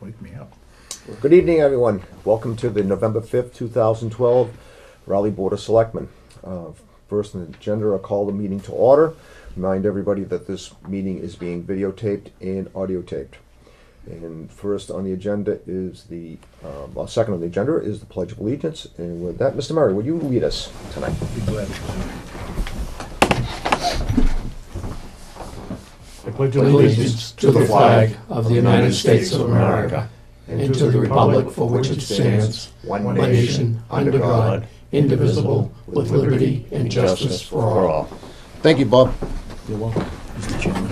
wake me up. Good evening, everyone. Welcome to the November 5th, 2012 Raleigh Board of Selectmen. First on the agenda, I'll call the meeting to order. Remind everybody that this meeting is being videotaped and audio taped. And first on the agenda is second on the agenda is the Pledge of Allegiance. And with that, Mr. Murray, would you lead us tonight? Be glad to. I pledge allegiance to the flag of the United States of America and to the republic for which it stands, one nation, under God, indivisible, with liberty and justice for all. Thank you, Bob. You're welcome, Mr. Chairman.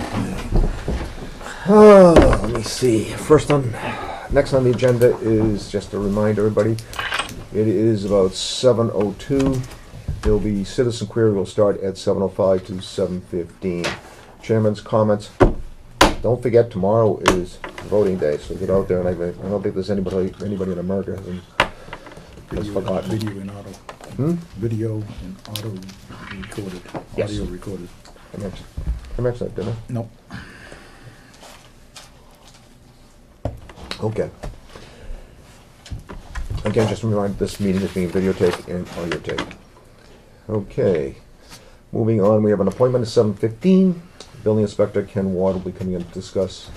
Let me see. Next on the agenda is just to remind everybody, it is about 7:02. There'll be citizen query will start at 7:05 to 7:15. Chairman's comments. Don't forget, tomorrow is voting day, so get out there. And I don't think there's anybody in America has forgotten. Video and auto. Video and auto recorded. Yes. Audio recorded. I mentioned that, didn't I? Nope. Okay. Again, just a reminder, this meeting is being videotaped and audio taped. Okay. Moving on, we have an appointment at 7:15. Building Inspector Ken Ward will be coming in to discuss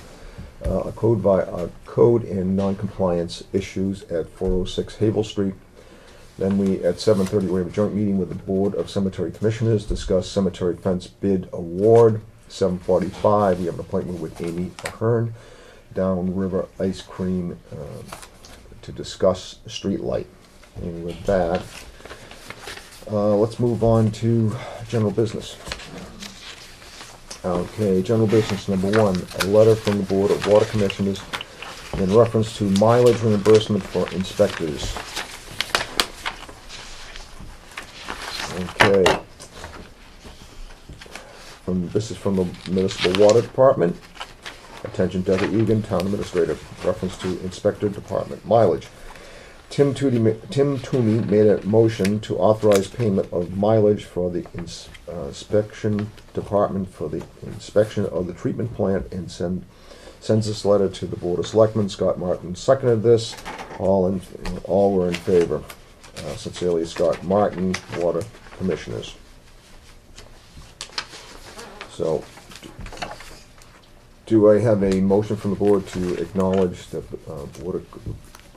code and non-compliance issues at 406 Havel Street. Then at 7:30 we have a joint meeting with the Board of Cemetery Commissioners, discuss cemetery fence bid award. 7:45 we have an appointment with Amy Ahern, Downriver Ice Cream, to discuss street light. And with that, let's move on to general business. Okay, general business number 1, a letter from the Board of Water Commissioners in reference to mileage reimbursement for inspectors. Okay. This is from the Municipal Water Department. Attention, Deborah Egan, Town Administrator. Reference to Inspector Department. Mileage. Tim Toomey made a motion to authorize payment of mileage for the inspection department for the inspection of the treatment plant and sends this letter to the Board of Selectmen. Scott Martin seconded this. All were in favor. Sincerely, Scott Martin, Water Commissioners. So, do I have a motion from the board to acknowledge that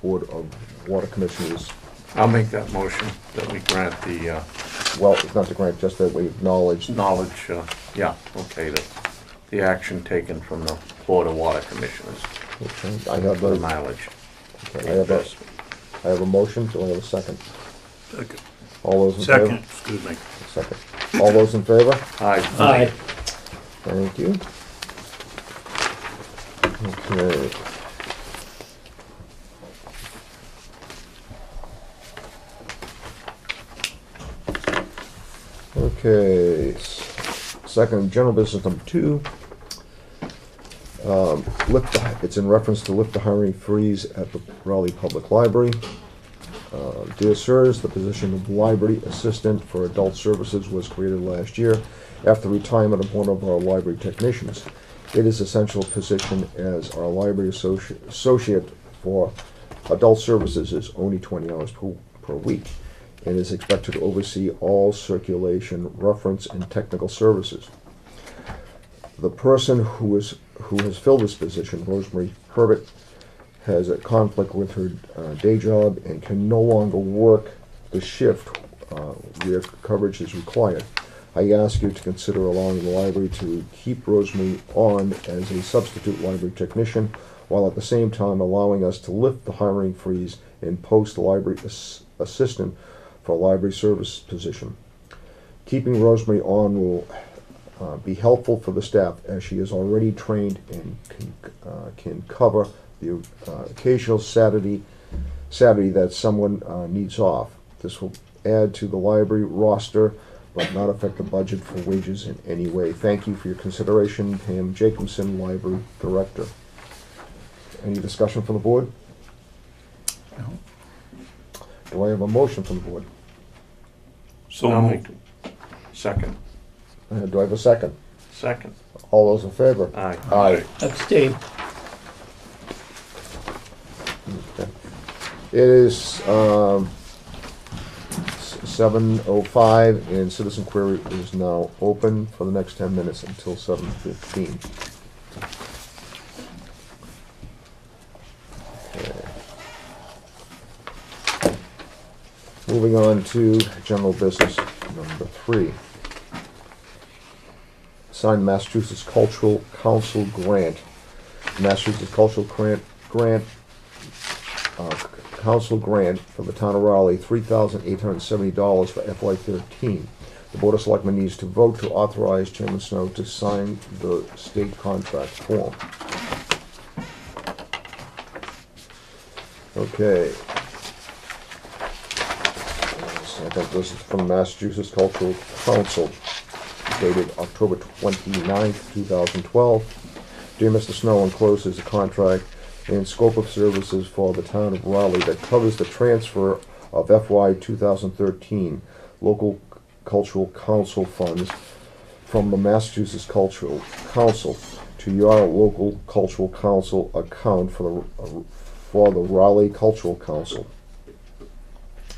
Board of Water Commissioners? I'll make that motion that we grant the Well, it's not to grant, just that we acknowledge. knowledge, the action taken from the Board of Water Commissioners Okay, I have for the a, mileage. okay, I have a motion. Do I have a second? Second. All those in Second. favor? Excuse me. Second. All those in favor? Aye. Thank you. Okay. Okay. Second, general business number 2. It's in reference to lift the hiring freeze at the Raleigh Public Library. Dear sirs, the position of library assistant for adult services was created last year after the retirement of one of our library technicians. It is an essential position as our library associate for adult services is only 20 hours per week and is expected to oversee all circulation, reference, and technical services. The person who has filled this position, Rosemary Herbert, has a conflict with her day job and can no longer work the shift where coverage is required. I ask you to consider allowing the library to keep Rosemary on as a substitute library technician, while at the same time allowing us to lift the hiring freeze and post the library assistant for a library service position. Keeping Rosemary on will be helpful for the staff, as she is already trained and can cover the occasional Saturday that someone needs off. This will add to the library roster but not affect the budget for wages in any way. Thank you for your consideration. Pam Jacobson, Library Director. Any discussion from the board? No. Do I have a motion from the board? So I'll moved. make second. Do I have a second? Second. All those in favor? Aye. Aye. Abstain. It is 7:05, and citizen query is now open for the next 10 minutes until 7:15. Okay. Moving on to general business number 3. Signed Massachusetts Cultural Council grant. Massachusetts Cultural Council grant for the town of Raleigh, $3,870 for FY13. The Board of Selectmen needs to vote to authorize Chairman Snow to sign the state contract form. Okay. So I think this is from Massachusetts Cultural Council, dated October 29th, 2012. Dear Mr. Snow, encloses a contract and scope of services for the town of Raleigh that covers the transfer of FY 2013 local cultural council funds from the Massachusetts Cultural Council to your local cultural council account for the Raleigh Cultural Council.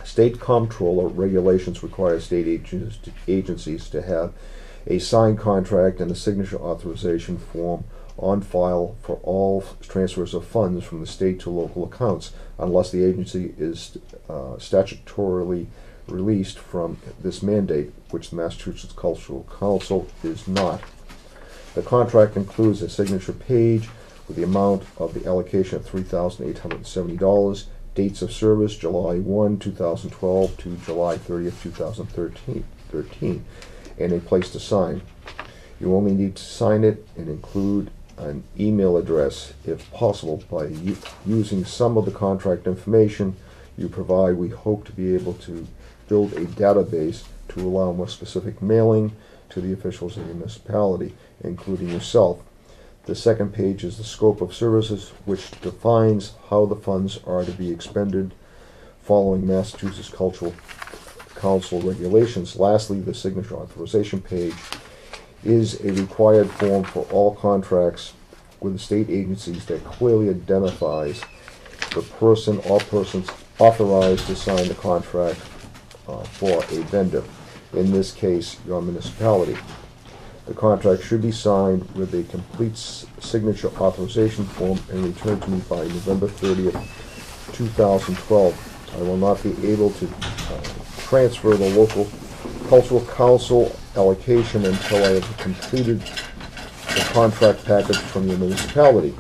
State comptroller regulations require state agencies to have a signed contract and a signature authorization form on file for all transfers of funds from the state to local accounts, unless the agency is statutorily released from this mandate, which the Massachusetts Cultural Council is not. The contract includes a signature page with the amount of the allocation of $3,870, dates of service July 1, 2012 to July 30th, 2013, and a place to sign. You only need to sign it and include an email address, if possible. By using some of the contract information you provide, we hope to be able to build a database to allow more specific mailing to the officials of the municipality, including yourself. The second page is the scope of services, which defines how the funds are to be expended following Massachusetts Cultural Council regulations. Lastly, the signature authorization page is a required form for all contracts with the state agencies that clearly identifies the person or persons authorized to sign the contract for a vendor, in this case, your municipality. The contract should be signed with a complete signature authorization form and returned to me by November 30th, 2012. I will not be able to transfer the local cultural council allocation until I have completed the contract package from your municipality.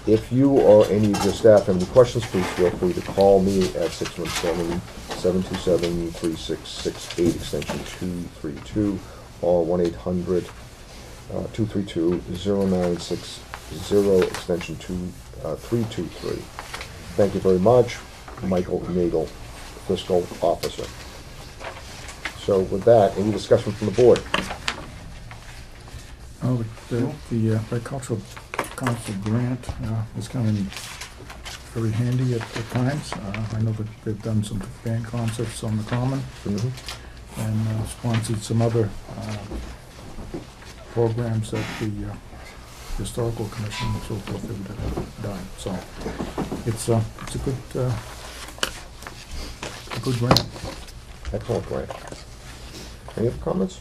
If you or any of your staff have any questions, please feel free to call me at 617-727-3668, extension 232, or 1-800-232-0960, extension 323. Thank you very much. Michael Nagel, Fiscal Officer. So with that, any discussion from the board? Oh, the Cultural Council grant is coming very handy at times. I know that they've done some band concerts on the Common, and sponsored some other programs that the Historical Commission and so forth have done. So it's a good grant. Excellent grant. Any other comments?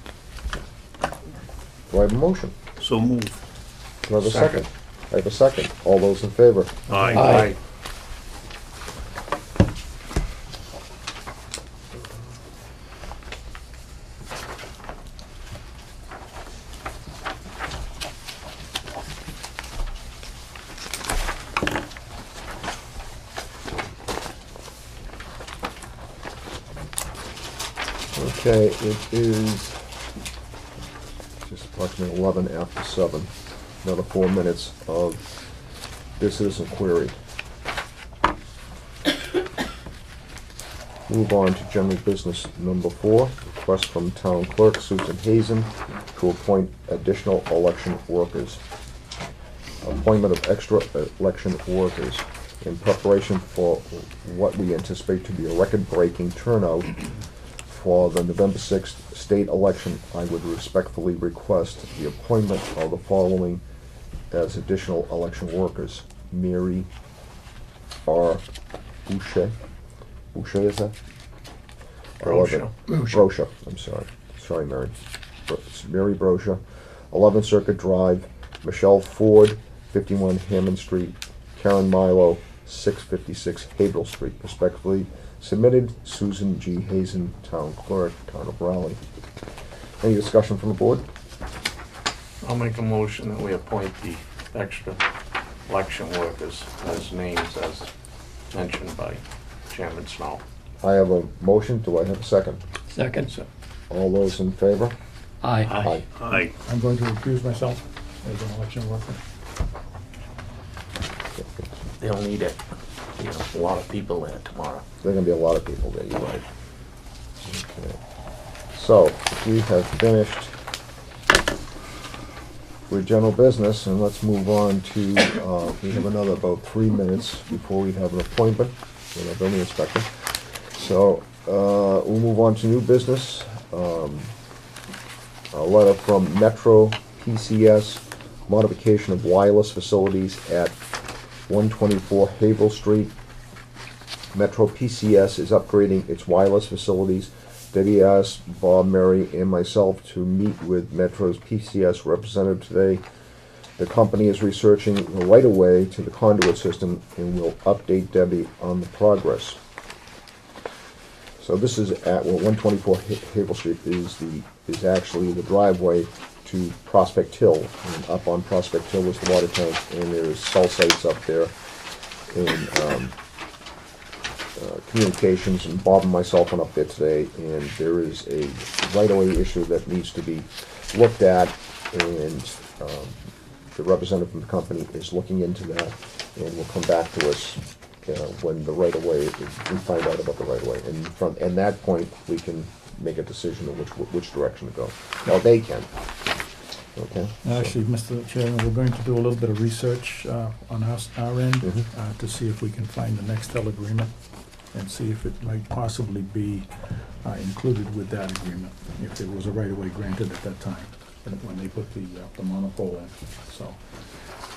Do I have a motion? So moved. Do I have a second? I have a second. All those in favor? Aye. Aye. Okay, it is just approximately 11 after 7. Another 4 minutes of business and query. Move on to general business number 4. Request from Town Clerk Susan Hazen to appoint additional election workers. Appointment of extra election workers in preparation for what we anticipate to be a record-breaking turnout for the November 6th state election. I would respectfully request the appointment of the following as additional election workers: Mary R. Boucher. Boucher, is that? Brocha. Brocha, I'm sorry. Sorry, Mary. It's Mary Brocha, 11th Circuit Drive, Michelle Ford, 51 Hammond Street, Karen Milo, 656 Haverhill Street, respectively. Submitted, Susan G. Hazen, Town Clerk, Town of Raleigh. Any discussion from the board? I'll make a motion that we appoint the extra election workers as names as mentioned by Chairman Snow. I have a motion. Do I have a second? Second. All those in favor? Aye. Aye. I'm going to recuse myself as an election worker. They'll need it. You know, a lot of people there tomorrow. There are going to be a lot of people there, you're right. Okay. So, we have finished with general business, and let's move on to, we have another about 3 minutes before we have an appointment with our building inspector. So, we'll move on to new business. A letter from Metro PCS, modification of wireless facilities at 124 Haverhill Street. Metro PCS is upgrading its wireless facilities. Debbie asked Bob, Mary, and myself to meet with Metro's PCS representative today. The company is researching the right-of-way to the conduit system and will update Debbie on the progress. So this is at 124 Haverhill Street is actually the driveway to Prospect Hill, and up on Prospect Hill is the water tank, and there's cell sites up there, and communications, and Bob and myself went up there today, and there is a right-of-way issue that needs to be looked at, and the representative from the company is looking into that, and will come back to us when the right-of-way, we find out about the right-of-way, and from that point, we can make a decision on which direction to go. Now, they can. Okay. Actually, Mr. Chairman, we're going to do a little bit of research on our end Mhm. to see if we can find the Nextel agreement and see if it might possibly be included with that agreement, if there was a right-of-way granted at that time, when they put the monopole in. So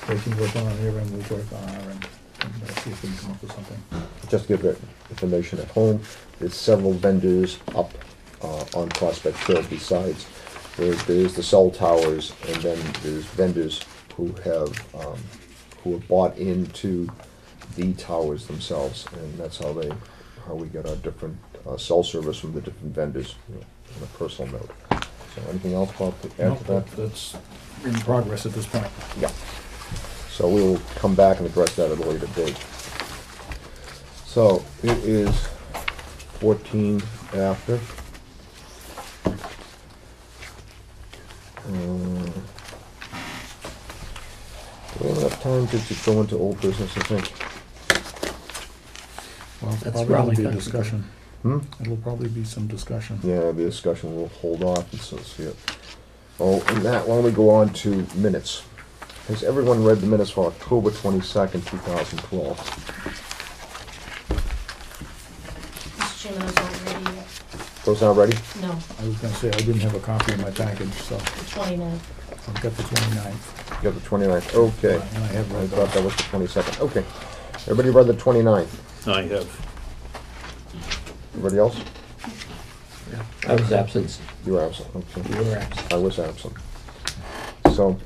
they can work on their end, we'll work on our end, and see if we can come up with something. Just to give that information at home, there's several vendors up on Prospect Hill besides. There's the cell towers, and then there's vendors who have bought into the towers themselves, and that's how we get our different cell service from the different vendors, on a personal note. So anything else, Bob, to add to that? That's in progress at this point. Yeah. So we will come back and address that at a later date. So it is 14 after. Do we have enough time to just go into old business, I think? Well, That's probably probably be a gonna be discussion. Hmm? It'll probably be some discussion. Yeah, it'll be a discussion, we'll hold off and so see it. Oh, and that, why don't we go on to minutes? Has everyone read the minutes for October 22nd, 2012? Mr. Chairman, I was not ready yet. Those not ready? No, I was gonna say, I didn't have a copy in my package, so the 29th. I've got the 29th. You got the 29th, okay. And I have I read thought those. that was the 22nd, okay. Everybody read the 29th? I have. Everybody else? I was absent. You were absent, okay. You were absent. I was absent. So,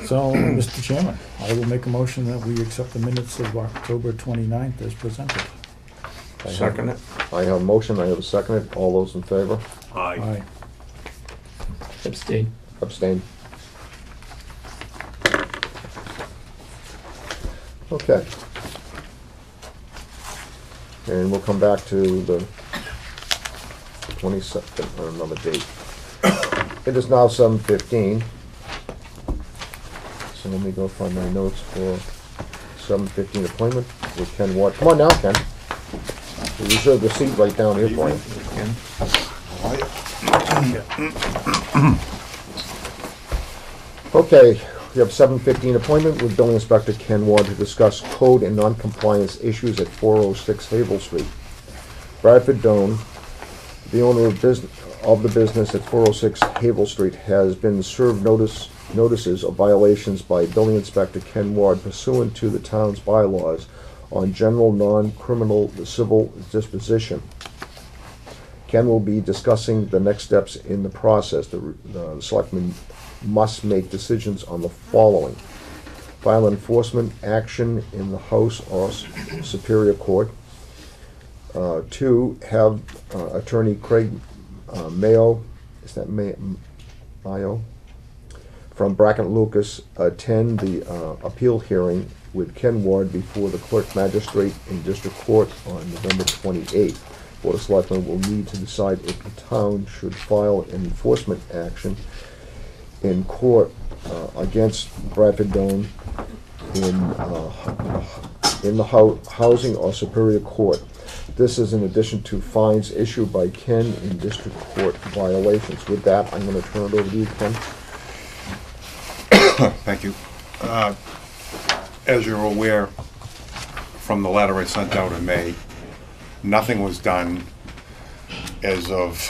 So, Mr. Chairman, I will make a motion that we accept the minutes of October 29th as presented. Second it. I have a motion, I have a second. All those in favor? Aye. Abstain. Abstain. Okay. And we'll come back to the 22nd, or another date. It is now 7:15. So let me go find my notes for 7:15 appointment with Ken Ward. Come on now, Ken. We reserved the seat right down here for you. Okay, we have 7:15 appointment with Building Inspector Ken Ward to discuss code and non-compliance issues at 406 Haverhill Street. Bradford Doan, the owner of the business at 406 Haverhill Street, has been served notice notices of violations by Building Inspector Ken Ward pursuant to the town's bylaws on general non-criminal civil disposition. Ken will be discussing the next steps in the process. The selectmen must make decisions on the following: file enforcement action in the House or Superior Court. 2, have Attorney Craig Mayo, is that Mayo? From Bracken Lucas attend the appeal hearing with Ken Ward before the clerk magistrate in district court on November 28th. Board of Selectmen will need to decide if the town should file an enforcement action in court against Bradford Doan in the Housing or Superior Court. This is in addition to fines issued by Ken in district court violations. With that, I'm going to turn it over to you, Ken. Thank you. As you're aware from the letter I sent out in May, nothing was done as of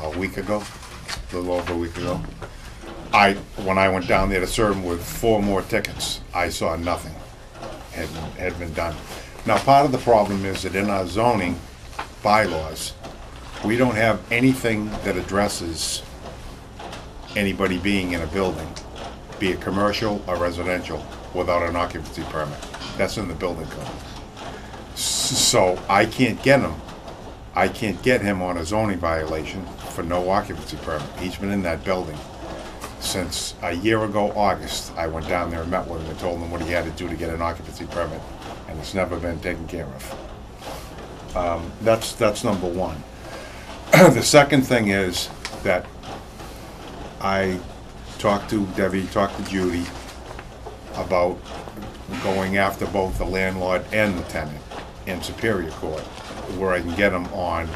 a week ago, a little over a week ago. When I went down there to serve them with 4 more tickets, I saw nothing had been done. Now, part of the problem is that in our zoning bylaws, we don't have anything that addresses anybody being in a building, be it commercial or residential, without an occupancy permit. That's in the building code. So I can't get him. I can't get him on a zoning violation for no occupancy permit. He's been in that building since a year ago, August. I went down there and met with him and told him what he had to do to get an occupancy permit, and it's never been taken care of. That's number one. The second thing is that I talked to Debbie, talked to Judy about going after both the landlord and the tenant in Superior Court, where I can get them on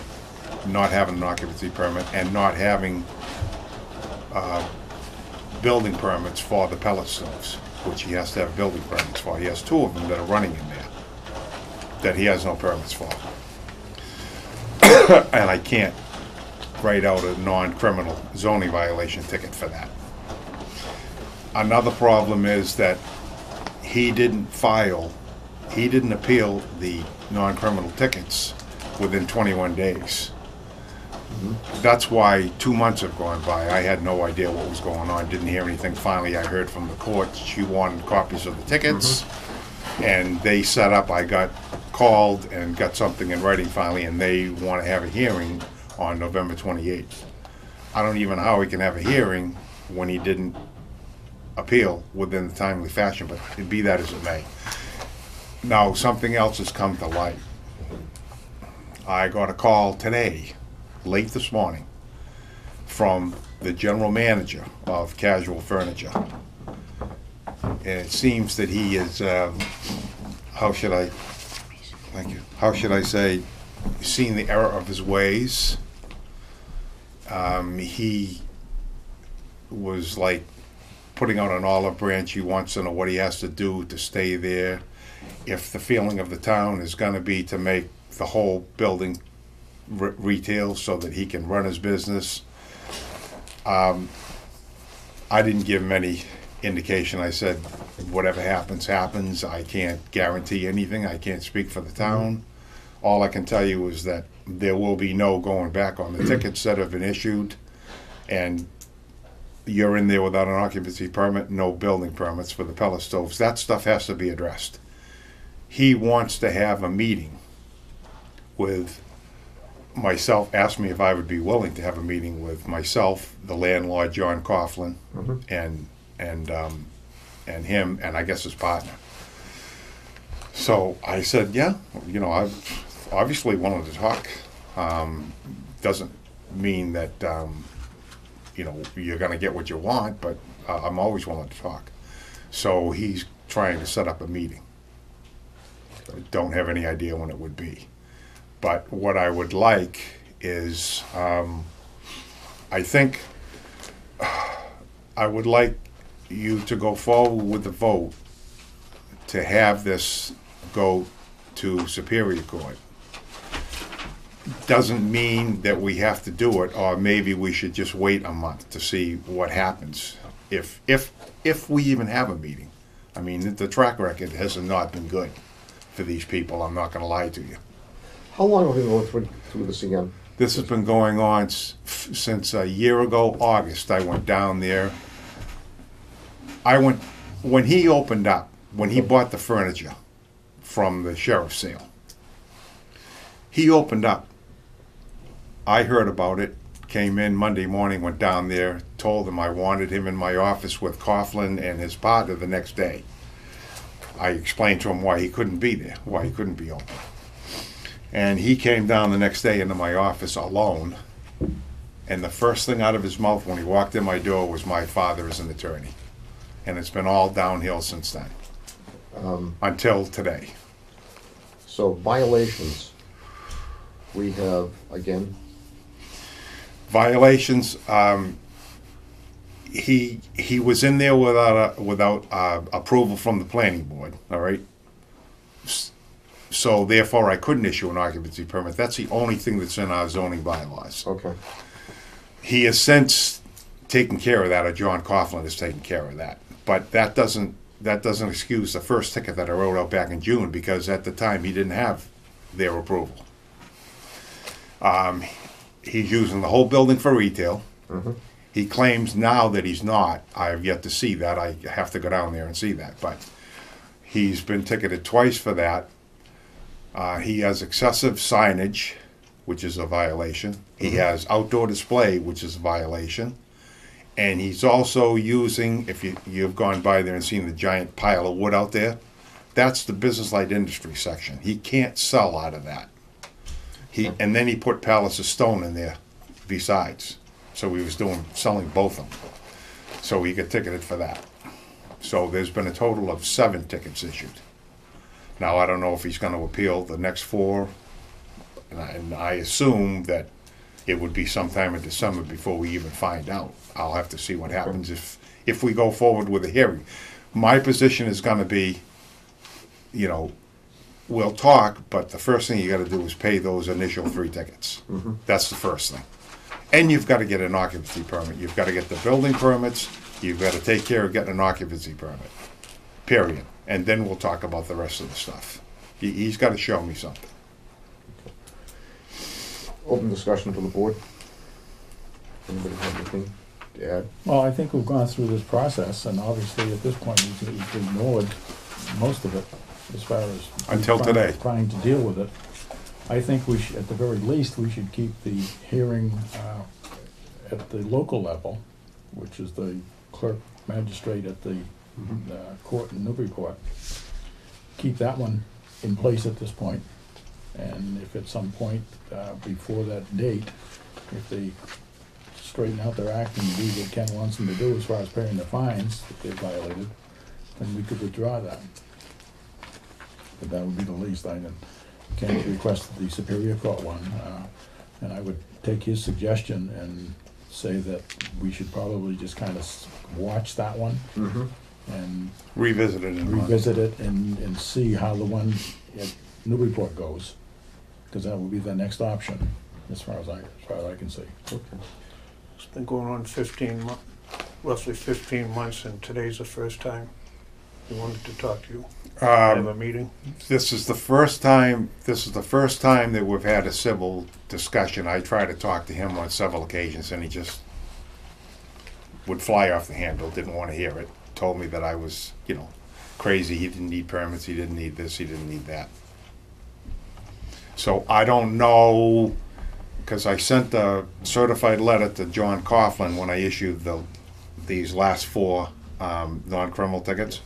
not having an occupancy permit and not having building permits for the pellet stoves, which he has to have building permits for. He has 2 of them that are running in there that he has no permits for. And I can't write out a non-criminal zoning violation ticket for that. Another problem is that he didn't appeal the non-criminal tickets within 21 days. That's why 2 months have gone by. I had no idea what was going on, didn't hear anything. Finally, I heard from the court she wanted copies of the tickets, and they set up, I got called and got something in writing finally, and they want to have a hearing on November 28th. I don't even know how he can have a hearing when he didn't appeal within the timely fashion, but be that as it may. Now, something else has come to light. I got a call today, late this morning, from the general manager of Casual Furniture. And it seems that he is, how should I say, seen the error of his ways. He was like putting out an olive branch. He wants to know what he has to do to stay there. If the feeling of the town is going to be to make the whole building retail so that he can run his business. I didn't give him any indication. I said, whatever happens, happens. I can't guarantee anything. I can't speak for the town. All I can tell you is that there will be no going back on the tickets that have been issued, and you're in there without an occupancy permit, no building permits for the pellet stoves. That stuff has to be addressed. He wants to have a meeting with myself, asked me if I would be willing to have a meeting with myself, the landlord, John Coughlin, and him, and I guess his partner. So I said, yeah, you know, I've obviously wanted to talk. Doesn't mean that, you know, you're going to get what you want, but I'm always willing to talk. So he's trying to set up a meeting. Don't have any idea when it would be. But what I would like is, I think I would like you to go forward with the vote to have this go to Superior Court. Doesn't mean that we have to do it, or maybe we should just wait a month to see what happens. if we even have a meeting. I mean, the track record has not been good for these people, I'm not gonna lie to you. How long have we been going through this again? This has been going on since a year ago, August. I went down there. When he opened up, when he bought the furniture from the sheriff's sale, he opened up. I heard about it, came in Monday morning, went down there, told him I wanted him in my office with Coughlin and his partner the next day. I explained to him why he couldn't be there, why he couldn't be open. And he came down the next day into my office alone, and the first thing out of his mouth when he walked in my door was, "My father is an attorney." And it's been all downhill since then, until today. So violations, we have, again, Violations, he was in there without approval from the planning board, all right? So therefore, I couldn't issue an occupancy permit. That's the only thing that's in our zoning bylaws. okay. He has since taken care of that, or John Coughlin has taken care of that. But that doesn't excuse the first ticket that I wrote out back in June, because at the time, he didn't have their approval. He's using the whole building for retail. He claims now that he's not. I have yet to see that. I have to go down there and see that. But he's been ticketed twice for that. He has excessive signage, which is a violation. He has outdoor display, which is a violation. And he's also using, if you've gone by there and seen the giant pile of wood out there, that's the business light industry section. He can't sell out of that. And then he put pallets of stone in there besides. So he was selling both of them. So he got ticketed for that. So there's been a total of 7 tickets issued. Now, I don't know if he's gonna appeal the next 4, and I assume that it would be sometime in December before we even find out. I'll have to see what happens if we go forward with a hearing. My position is gonna be, we'll talk, but the first thing you gotta do is pay those initial 3 tickets. That's the first thing. And you've gotta get an occupancy permit. You've gotta get the building permits. You've gotta take care of getting an occupancy permit, period. And then we'll talk about the rest of the stuff. He's gotta show me something. Open discussion to the board. Anybody have anything to add? Well, I think we've gone through this process, and obviously at this point, we've ignored most of it as far as Until today. trying to deal with it. I think we should, at the very least, we should keep the hearing at the local level, which is the clerk magistrate at the court in Newburyport. Keep that one in place at this point, and if at some point before that date, if they straighten out their act and do what Ken wants them to do as far as paying the fines that they violated, then we could withdraw that. But that would be the least. Ken requested the Superior Court one, and I would take his suggestion and say that we should probably just kind of watch that one and Revisit it in a month. revisit it and see how the one at Newburyport goes, because that would be the next option, as far as I can see. It's been going on roughly 15 months, and today's the first time we wanted to talk to you. Have a meeting. This is the first time that we've had a civil discussion. I tried to talk to him on several occasions, and he just would fly off the handle, didn't want to hear it. Told me that I was, crazy. He didn't need permits, he didn't need this, he didn't need that. So I don't know, because I sent a certified letter to John Coughlin when I issued these last 4 non-criminal tickets.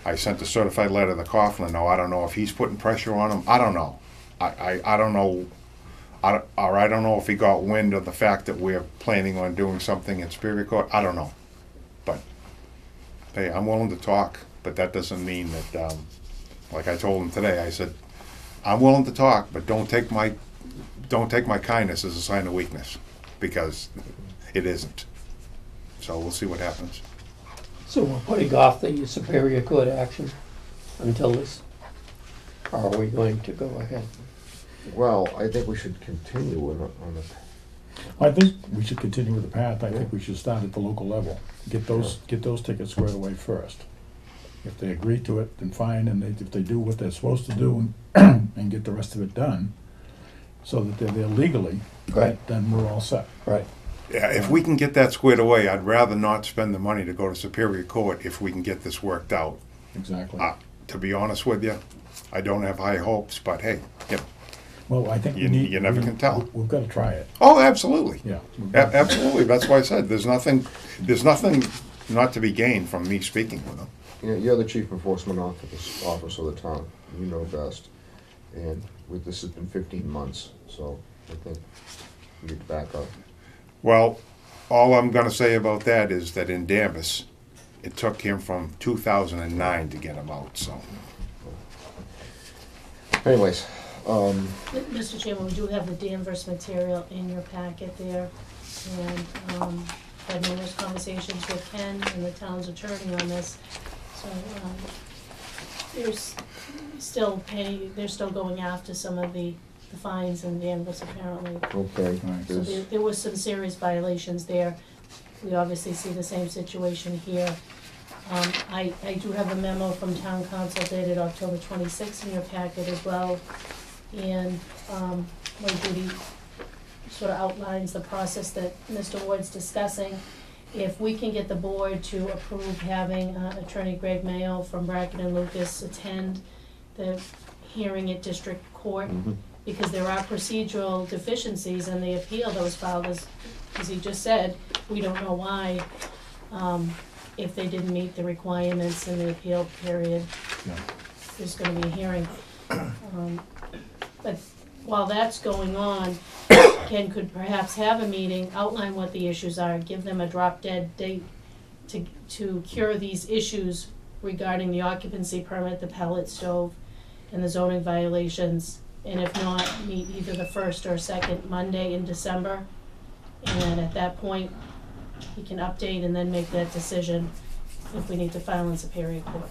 I sent a certified letter to Coughlin. Now, I don't know if he's putting pressure on him. I don't know. I don't know. I don't know if he got wind of the fact that we're planning on doing something in Superior Court. I don't know. But, hey, I'm willing to talk, but that doesn't mean that, like I told him today, I said, I'm willing to talk, but don't take my kindness as a sign of weakness, because it isn't. So we'll see what happens. So we're putting off the Superior Court action until this, or are we going to go ahead? Well, I think we should continue on it. I think we should continue with the path. I think we should start at the local level. Get those tickets squared away first. If they agree to it, then fine, and if they do what they're supposed to do and get the rest of it done, so that they're there legally, Right. then we're all set. Right. Yeah, if we can get that squared away, I'd rather not spend the money to go to Superior Court if we can get this worked out. Exactly. To be honest with you, I don't have high hopes, but hey, yep. Well, I think we You- need. you never can tell. We've got to try it, Oh, absolutely. yeah. Absolutely. That's why I said there's nothing not to be gained from me speaking with them. You're the chief enforcement officer of the town, you know best. And this has been 15 months, so I think we need to back up. Well, all I'm going to say about that is that in Danvers, it took him from 2009 to get him out. So Anyways, Mr. Chairman, we do have the Danvers material in your packet there, and had numerous conversations with Ken and the town's attorney on this. So there's still they're still going after some of the fines in Danvers apparently. okay. Right. So there was some serious violations there. We obviously see the same situation here. I do have a memo from town council dated October 26th in your packet as well. And Mike Judy sort of outlines the process that Mr. Ward's discussing. If we can get the board to approve having Attorney Greg Mayo from Brackett and Lucas attend the hearing at district court, because there are procedural deficiencies in the appeal that was filed, as he just said, we don't know why, if they didn't meet the requirements in the appeal period, Yeah. there's gonna be a hearing. But while that's going on, Ken could perhaps have a meeting, outline what the issues are, give them a drop dead date to cure these issues regarding the occupancy permit, the pellet stove, and the zoning violations. And if not, meet either the first or second Monday in December. And at that point, he can update and then make that decision if we need to file in Superior Court.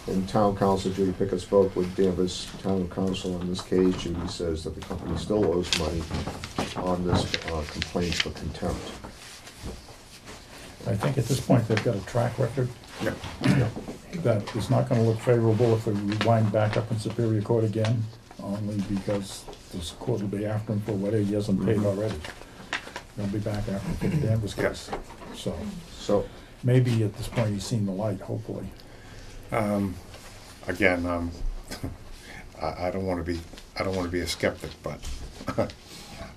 And town council Judy Pickett spoke with Danvers town council on this case. Judy says that the company still owes money on this complaint for contempt. I think at this point, they've got a track record yeah. that is not gonna look favorable if we wind back up in Superior Court again, only because this court will be after him for what he hasn't paid already. They'll be back after him for the Danvers case. So maybe at this point, he's seen the light, hopefully. Again, I don't want to be a skeptic, but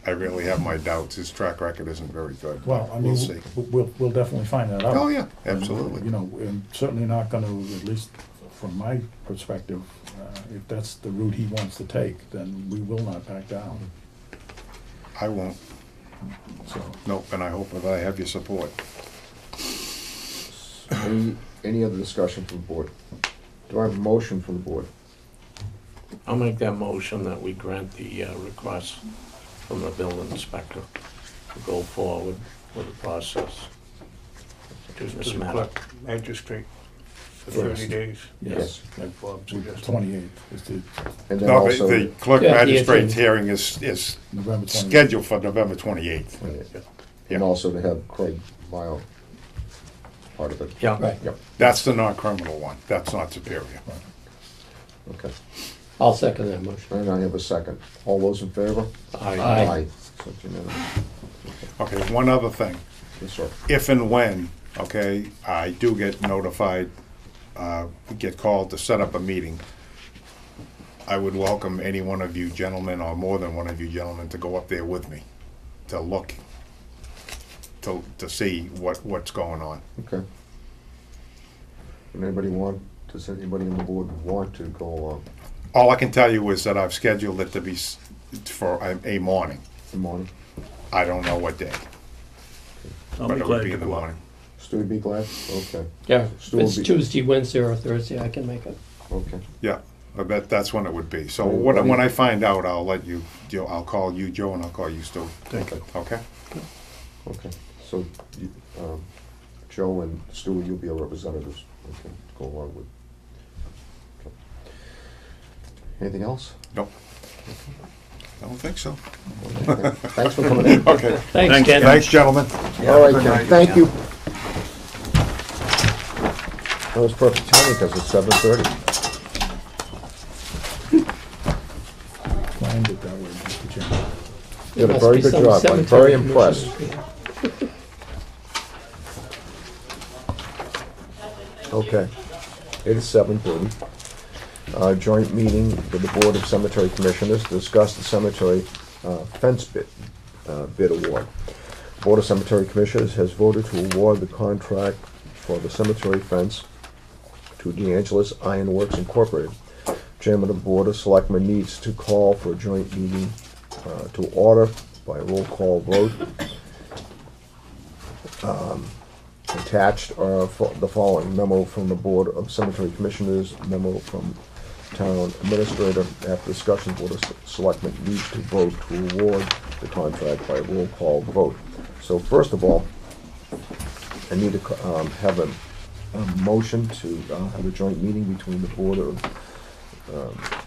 I really have my doubts. His track record isn't very good. Well, I mean, we'll see. we'll definitely find that out. Oh yeah, absolutely. You know, and certainly not gonna, at least from my perspective, if that's the route he wants to take, then we will not back down, I won't. so. Nope, and I hope that I have your support. Any other discussion from the board? Do I have a motion from the board? I'll make that motion that we grant the request from the building inspector to go forward with the process. Just This to the matter. clerk magistrate for First. 30 days, Yes, like Bob with suggested. 28th is the And then No, also, the clerk Yeah, the magistrate's attorney. hearing is November 28th. scheduled for November 28th. and also to have Craig Mile part of it. Yeah. Right. Yep, That's the non-criminal one. That's not Superior. okay. I'll second that motion. And I have a second. All those in favor? Aye. So it's unanimous. Okay, one other thing. Yes, sir. If and when, okay, I do get notified, get called to set up a meeting, I would welcome any one of you gentlemen, or more than one of you gentlemen, to go up there with me, to look, to see what's going on. Okay. Does anybody on the board want to go along All I can tell you is that I've scheduled it to be for a morning. in the morning? I don't know what day, I'll but be it would glad be to in the go up. morning. Stu would be glad? Okay, Yeah, Stu if will it's be- Tuesday, Wednesday, or Thursday, I can make it. okay. Yeah, I bet that's when it would be. So Well, when I find out, I'll let you, Joe, I'll call you, Joe, and I'll call you, Stu. Thank you. Okay? Okay, so, Joe and Stu, you'll be our representatives, okay, to go along with. Okay. Anything else? Nope. I don't think so. Thanks for coming in. Okay. Thanks, Ken. Thanks, gentlemen. All right, Ken, thank you. That was perfect timing because it's 7:30. Planned it that way, Mr. Chairman. You did a Must very be good some job. I'm cemetery very impressed. commissioners here. Okay, it is 7:30. Joint meeting with the Board of Cemetery Commissioners to discuss the cemetery fence bid award. Board of Cemetery Commissioners has voted to award the contract for the cemetery fence to DeAngelis Ironworks Incorporated. Chairman of the Board of Selectmen needs to call for a joint meeting to order by roll call vote. Attached are the following: memo from the Board of Cemetery Commissioners, memo from Town Administrator. After discussion, Board of Selectmen needs to vote to award the contract by roll call vote. So first of all, I need to have a motion to have a joint meeting between the Board of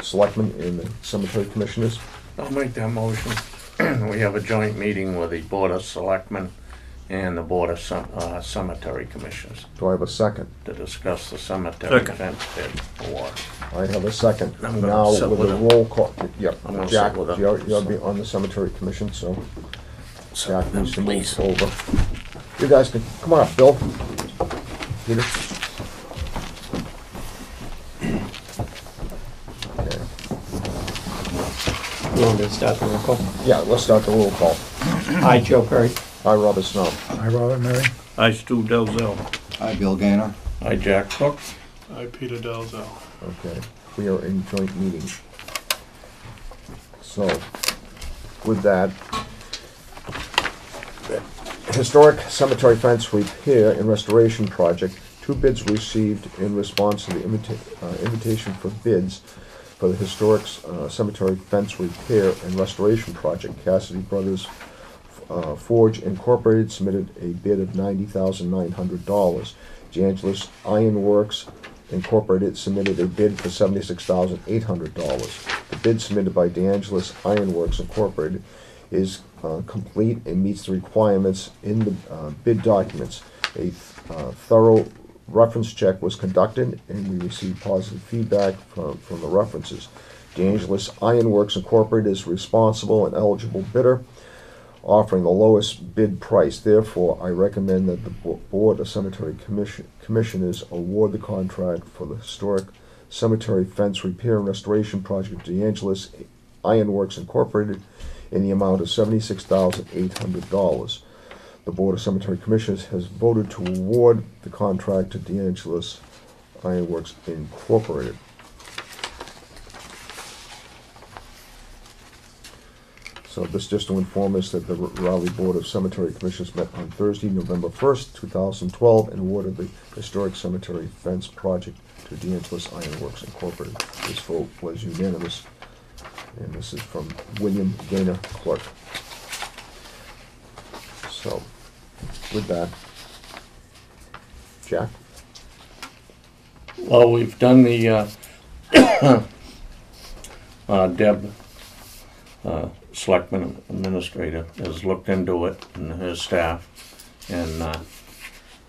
Selectmen and the Cemetery Commissioners. I'll make that motion. We have a joint meeting with the Board of Selectmen and the Board of Cemetery Commissioners Do I have a second? to discuss the cemetery Second. fence bid award. I have a second. I'm gonna Now sit with with the it. roll call, yep, I'm gonna Jack, sit with it. you'll be on the Cemetery Commission, so Jack needs to Please. move over. You guys can, come on up, Bill. Peter. Okay. You want me to start the roll call? Yeah, let's start the roll call. Hi, Joe Perry. Hi, Robert Snow. Hi, Robert Mary. I, Stu Delzell. Hi, Bill Gaynor. Hi, Jack Cook. I, Peter Delzell. Okay, we are in joint meeting. So, with that, historic cemetery fence repair and restoration project, 2 bids received in response to the invitation for bids for the historic cemetery fence repair and restoration project. Cassidy Brothers Forge Incorporated submitted a bid of $90,900. DeAngelis Ironworks Incorporated submitted a bid for $76,800. The bid submitted by DeAngelis Ironworks Incorporated is complete and meets the requirements in the bid documents. A thorough reference check was conducted and we received positive feedback from the references. DeAngelis Ironworks Incorporated is responsible and eligible bidder, offering the lowest bid price. Therefore, I recommend that the Board of Cemetery Commissioners award the contract for the historic cemetery fence repair and restoration project to DeAngelis Ironworks Incorporated in the amount of $76,800. The Board of Cemetery Commissioners has voted to award the contract to DeAngelis Ironworks Incorporated. So this just to inform us that the Raleigh Board of Cemetery Commissioners met on Thursday, November 1st, 2012, and awarded the historic cemetery fence project to DeAngelis Ironworks Incorporated. This vote was unanimous, and this is from William Gaynor, clerk. So, with that, Jack? Well, we've done the Deb, Selectman Administrator, has looked into it and his staff, and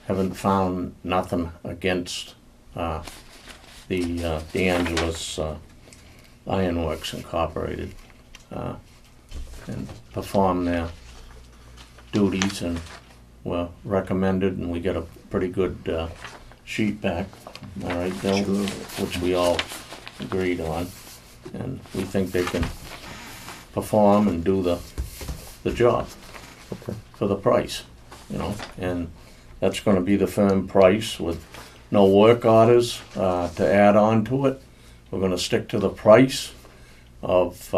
haven't found nothing against the DeAngelis Ironworks Incorporated, and perform their duties, and were recommended, and we get a pretty good sheet back, all right, Bill? Sure. Which we all agreed on, and we think they can perform and do the job Okay. for the price, you know, and that's gonna be the firm price with no work orders to add on to it. We're gonna stick to the price of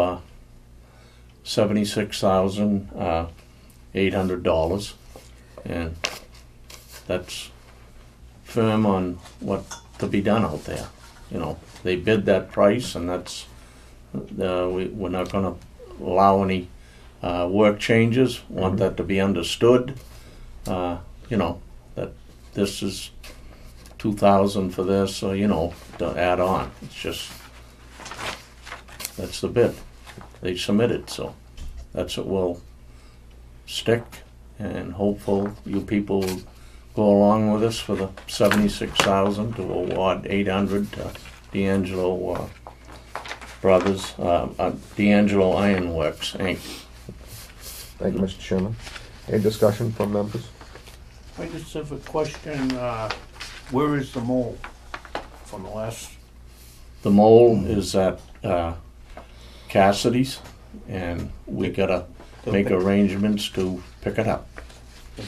$76,800, and that's firm on what to be done out there. You know, they bid that price, and that's we're not gonna allow any work changes. Want that to be understood. You know, that this is 2,000 for this, so you know, to add on. It's just, that's the bid. they submitted, so that's what we'll stick, and hopeful you people will go along with us for the 76,000 to award 800 to D'Angelo Brothers, D'Angelo Ironworks, Inc. Thank you, Mr. Chairman. Any discussion from members? I just have a question, where is the mole from the last? The mole is at Cassidy's, and we gotta make arrangements to pick it up.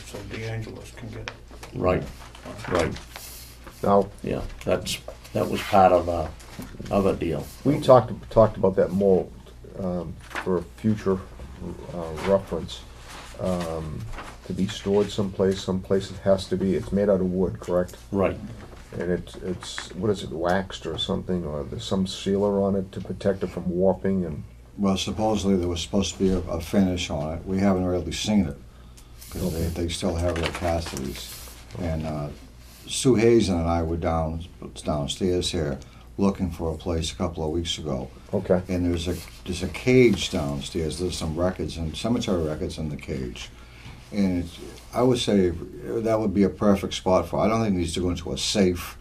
So D'Angelo's can get it. Right, right, Now, yeah, that was part of our other deal. we talked about that mold for future reference, to be stored someplace it has to be, it's made out of wood, correct? Right, And it's, what is it, waxed or something, or there's some sealer on it to protect it from warping and, Well, supposedly there was supposed to be a finish on it. We haven't really seen it, because they still have it at Cassidy's. And Sue Hazen and I were downstairs here looking for a place a couple of weeks ago. okay, And there's a cage downstairs. There's some records and cemetery records in the cage. And I would say that would be a perfect spot for. I don't think it needs to go into a safe.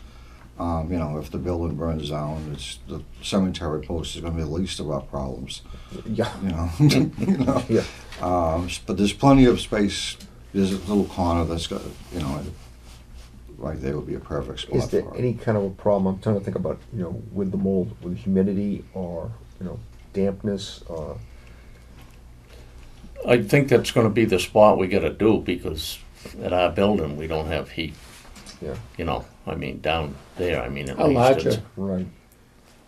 If the building burns down, the cemetery post is going to be the least of our problems. yeah, Yeah. yeah. But there's plenty of space. There's a little corner that's got, right there would be a perfect spot Is there for it. any kind of a problem, I'm trying to think about, with the mold, with humidity or, dampness, I think that's gonna be the spot we gotta do, because at our building, we don't have heat. yeah, Down there, at How least large it's, are- right.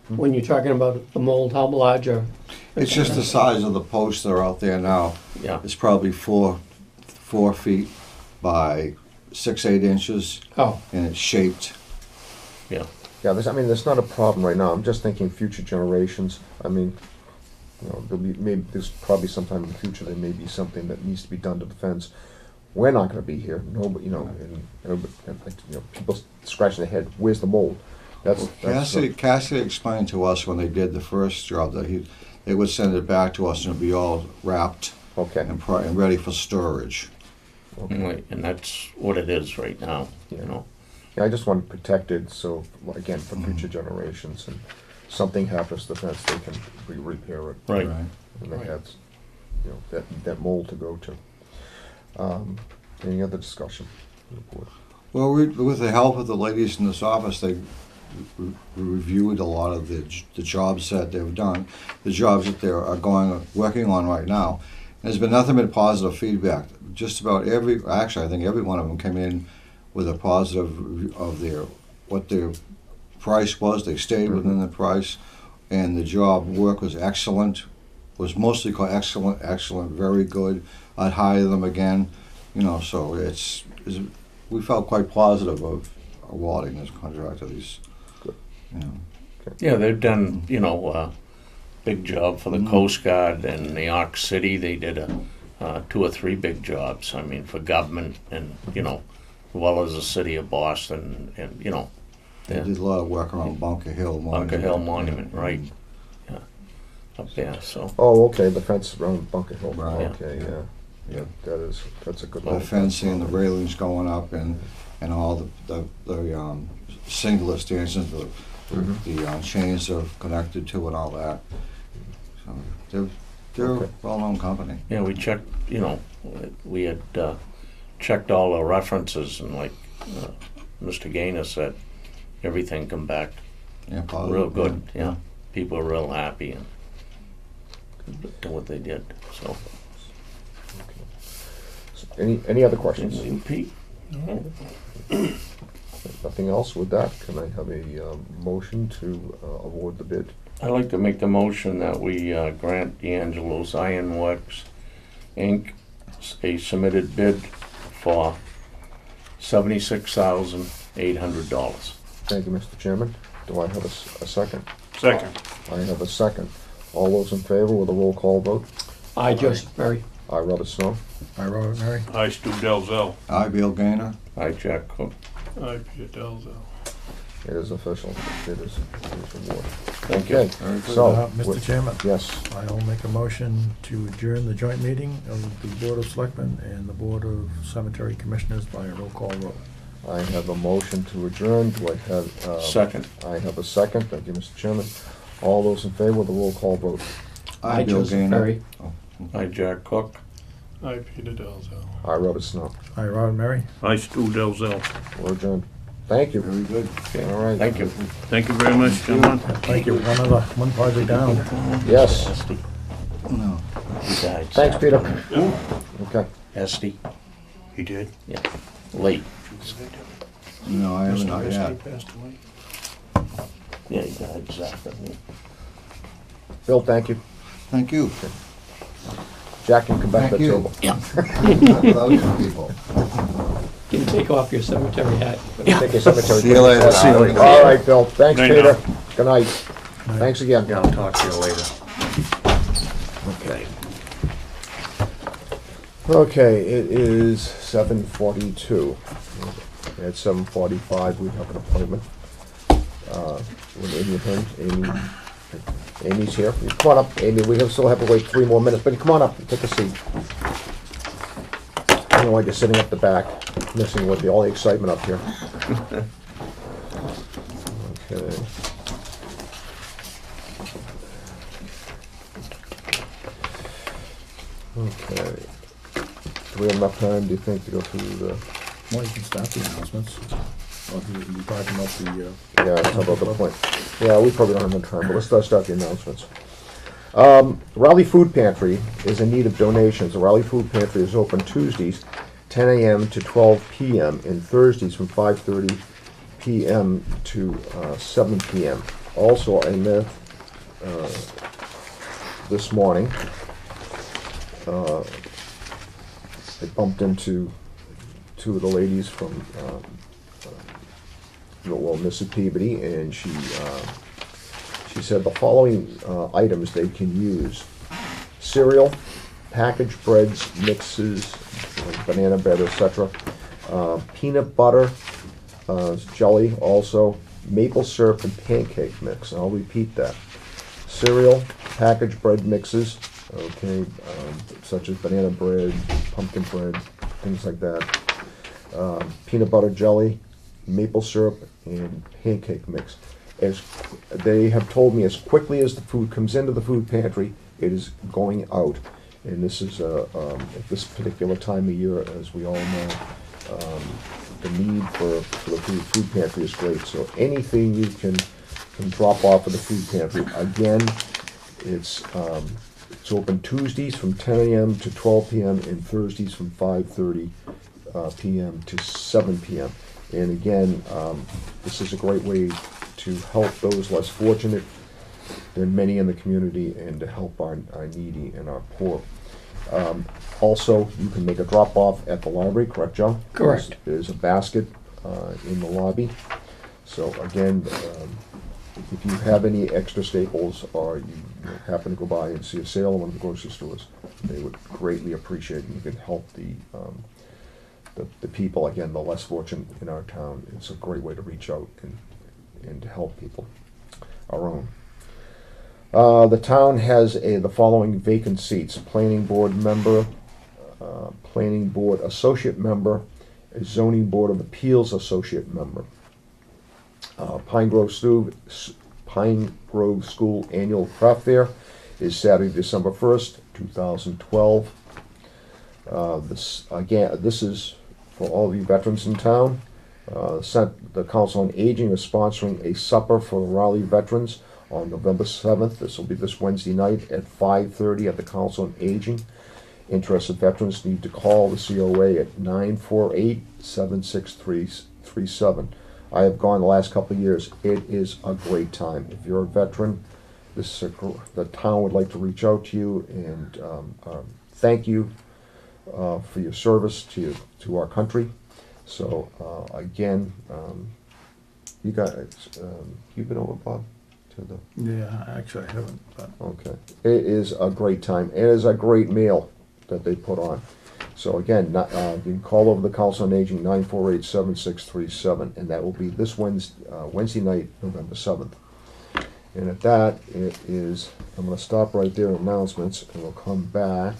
When you're talking about the mold, how large are? It's just the size of the posts that are out there now. yeah, It's probably 4 feet by 6-8 inches, Oh, and it's shaped. yeah. Yeah, there's not a problem right now, I'm just thinking future generations, there's probably sometime in the future, there may be something that needs to be done to the fence. We're not gonna be here, nobody, people scratching their head, where's the mold? That's Cassidy explained to us when they did the first job that they would send it back to us and it'd be all wrapped okay, and ready for storage. okay. Right, and that's what it is right now, Yeah. Yeah, I just want it protected, so, again, for future generations, and something happens to the fence, they can repair it. Right. And they have, that mold to go to. Any other discussion? on the board? Well, with the help of the ladies in this office, they reviewed a lot of the jobs that they've done, the jobs that they're working on right now. And there's been nothing but positive feedback. Just about I think every one of them came in with a positive review of what their price was. They stayed within the price, and the job work was excellent. Was mostly called excellent, very good. I'd hire them again. So we felt quite positive of awarding this contract to these. Yeah, they've done, big job for the Coast Guard and New York City. They did 2 or 3 big jobs, for government and, as well as the city of Boston and, They did a lot of work around Bunker Hill Monument. Bunker Hill Monument, right, yeah, up there, so. Oh, okay, the fence around Bunker Hill, Right. okay, yeah, that's a good The one. fencing, the railings going up, and all the singular stanchions, the chains are connected to, and all that. So they're Okay. a well-known company. Yeah, we checked, we had checked all the references, and like Mr. Gainer said, everything come back Yeah, positive, real good, yeah. People are real happy and what they did, so. Any other questions? Pete? Nothing else with that? Can I have a motion to award the bid? I'd like to make the motion that we grant D'Angelo's Ironworks, Inc. a submitted bid for $76,800. Thank you, Mr. Chairman. Do I have a second? Second. I have a second. All those in favor with a roll call vote? I just, Mary. I, Robert Snow. I wrote it, Mary. I, Stu Dalzell. I, Bill Gaynor. I, Jack Cook. I, Peter Dalzell. It is official. It is award. Thank you. Okay, so, Mr. Chairman, yes, I'll make a motion to adjourn the joint meeting of the Board of Selectmen and the Board of Cemetery Commissioners by a roll call vote. I have a motion to adjourn. Do I have? Second. I have a second. Thank you, Mr. Chairman. All those in favor of the roll call vote? I, Bill Joseph Gaynor. Perry. Hi, Jack Cook. Hi, Peter Dalzell. I, Robert Snow. Hi, Robert Mary. Hi, Stu Dalzell. We're adjourned. Thank you. Very good. Okay. All right. Thank you. Thank you very much, gentlemen. Thank you. One project down. Yes. Esty. No. He died. Thanks, Peter. Yeah. Okay. Esty. He did? Yeah. Late. No, I haven't, not yet. Passed away. Yeah, he died exactly. Bill, thank you. Thank you. Jack, you can come back to Thank the you. table. Those people. You can take off your cemetery hat. Take your cemetery. See you later. See you later. All right, Bill. Thanks, Night Peter. now. Good night. Thanks again. Yeah, I'll talk to you later. Okay. Okay, it is 7:42. At 7:45, we have an appointment with Amy Hearn. Amy's here. You come on up, Amy. We still have to wait 3 more minutes, but you come on up and take a seat. I don't know why you're sitting up the back, missing with all the excitement up here. Okay. Okay. Do we have enough time, do you think, to go through the, Well, you can start the announcements. Or you're talking about the, yeah, how about the point? Yeah, we probably don't have enough time, but let's start the announcements. Raleigh Food Pantry is in need of donations. The Raleigh Food Pantry is open Tuesdays, 10 a.m. to 12 p.m. and Thursdays from 5:30 p.m. to 7 p.m. Also, I met this morning. I bumped into 2 of the ladies from, Mrs. Peabody, and she said the following items they can use: cereal, packaged breads, mixes, banana bread, etc., peanut butter, jelly, also maple syrup and pancake mix. And I'll repeat that: cereal, packaged bread mixes, okay, such as banana bread, pumpkin bread, things like that, peanut butter jelly, maple syrup, and pancake mix. As they have told me, as quickly as the food comes into the food pantry, it is going out. And this is at this particular time of year, as we all know, the need for the food pantry is great. So anything you can drop off at the food pantry. Again, it's open Tuesdays from 10 a.m. to 12 p.m. and Thursdays from 5:30 p.m. to 7 p.m. And again, this is a great way to help those less fortunate than many in the community and to help our needy and our poor. Also, you can make a drop-off at the library, correct, Joe? Correct. There's a basket in the lobby. So again, if you have any extra staples or you happen to go by and see a sale in one of the grocery stores, they would greatly appreciate it. You can help the people, again, the less fortunate in our town. It's a great way to reach out and to help people, our own. The town has the following vacant seats: planning board member, planning board associate member, a zoning board of appeals associate member. Pine Grove School Annual Craft Fair is Saturday, December 1st, 2012. This is for all of you veterans in town. The Council on Aging is sponsoring a supper for the Raleigh veterans on November 7th. This will be this Wednesday night at 5:30 at the Council on Aging. Interested veterans need to call the COA at 948-76337. I have gone the last couple of years. It is a great time. If you're a veteran, the town would like to reach out to you and thank you for your service to our country. So again, you guys, you've been over, Bob, to the. yeah, actually I haven't, but Okay, it is a great time. It is a great meal that they put on. So again, you can call over the Council on Aging, 948-7637, and that will be this Wednesday night, November 7th. And at that, it is, I'm going to stop right there, announcements, and we'll come back.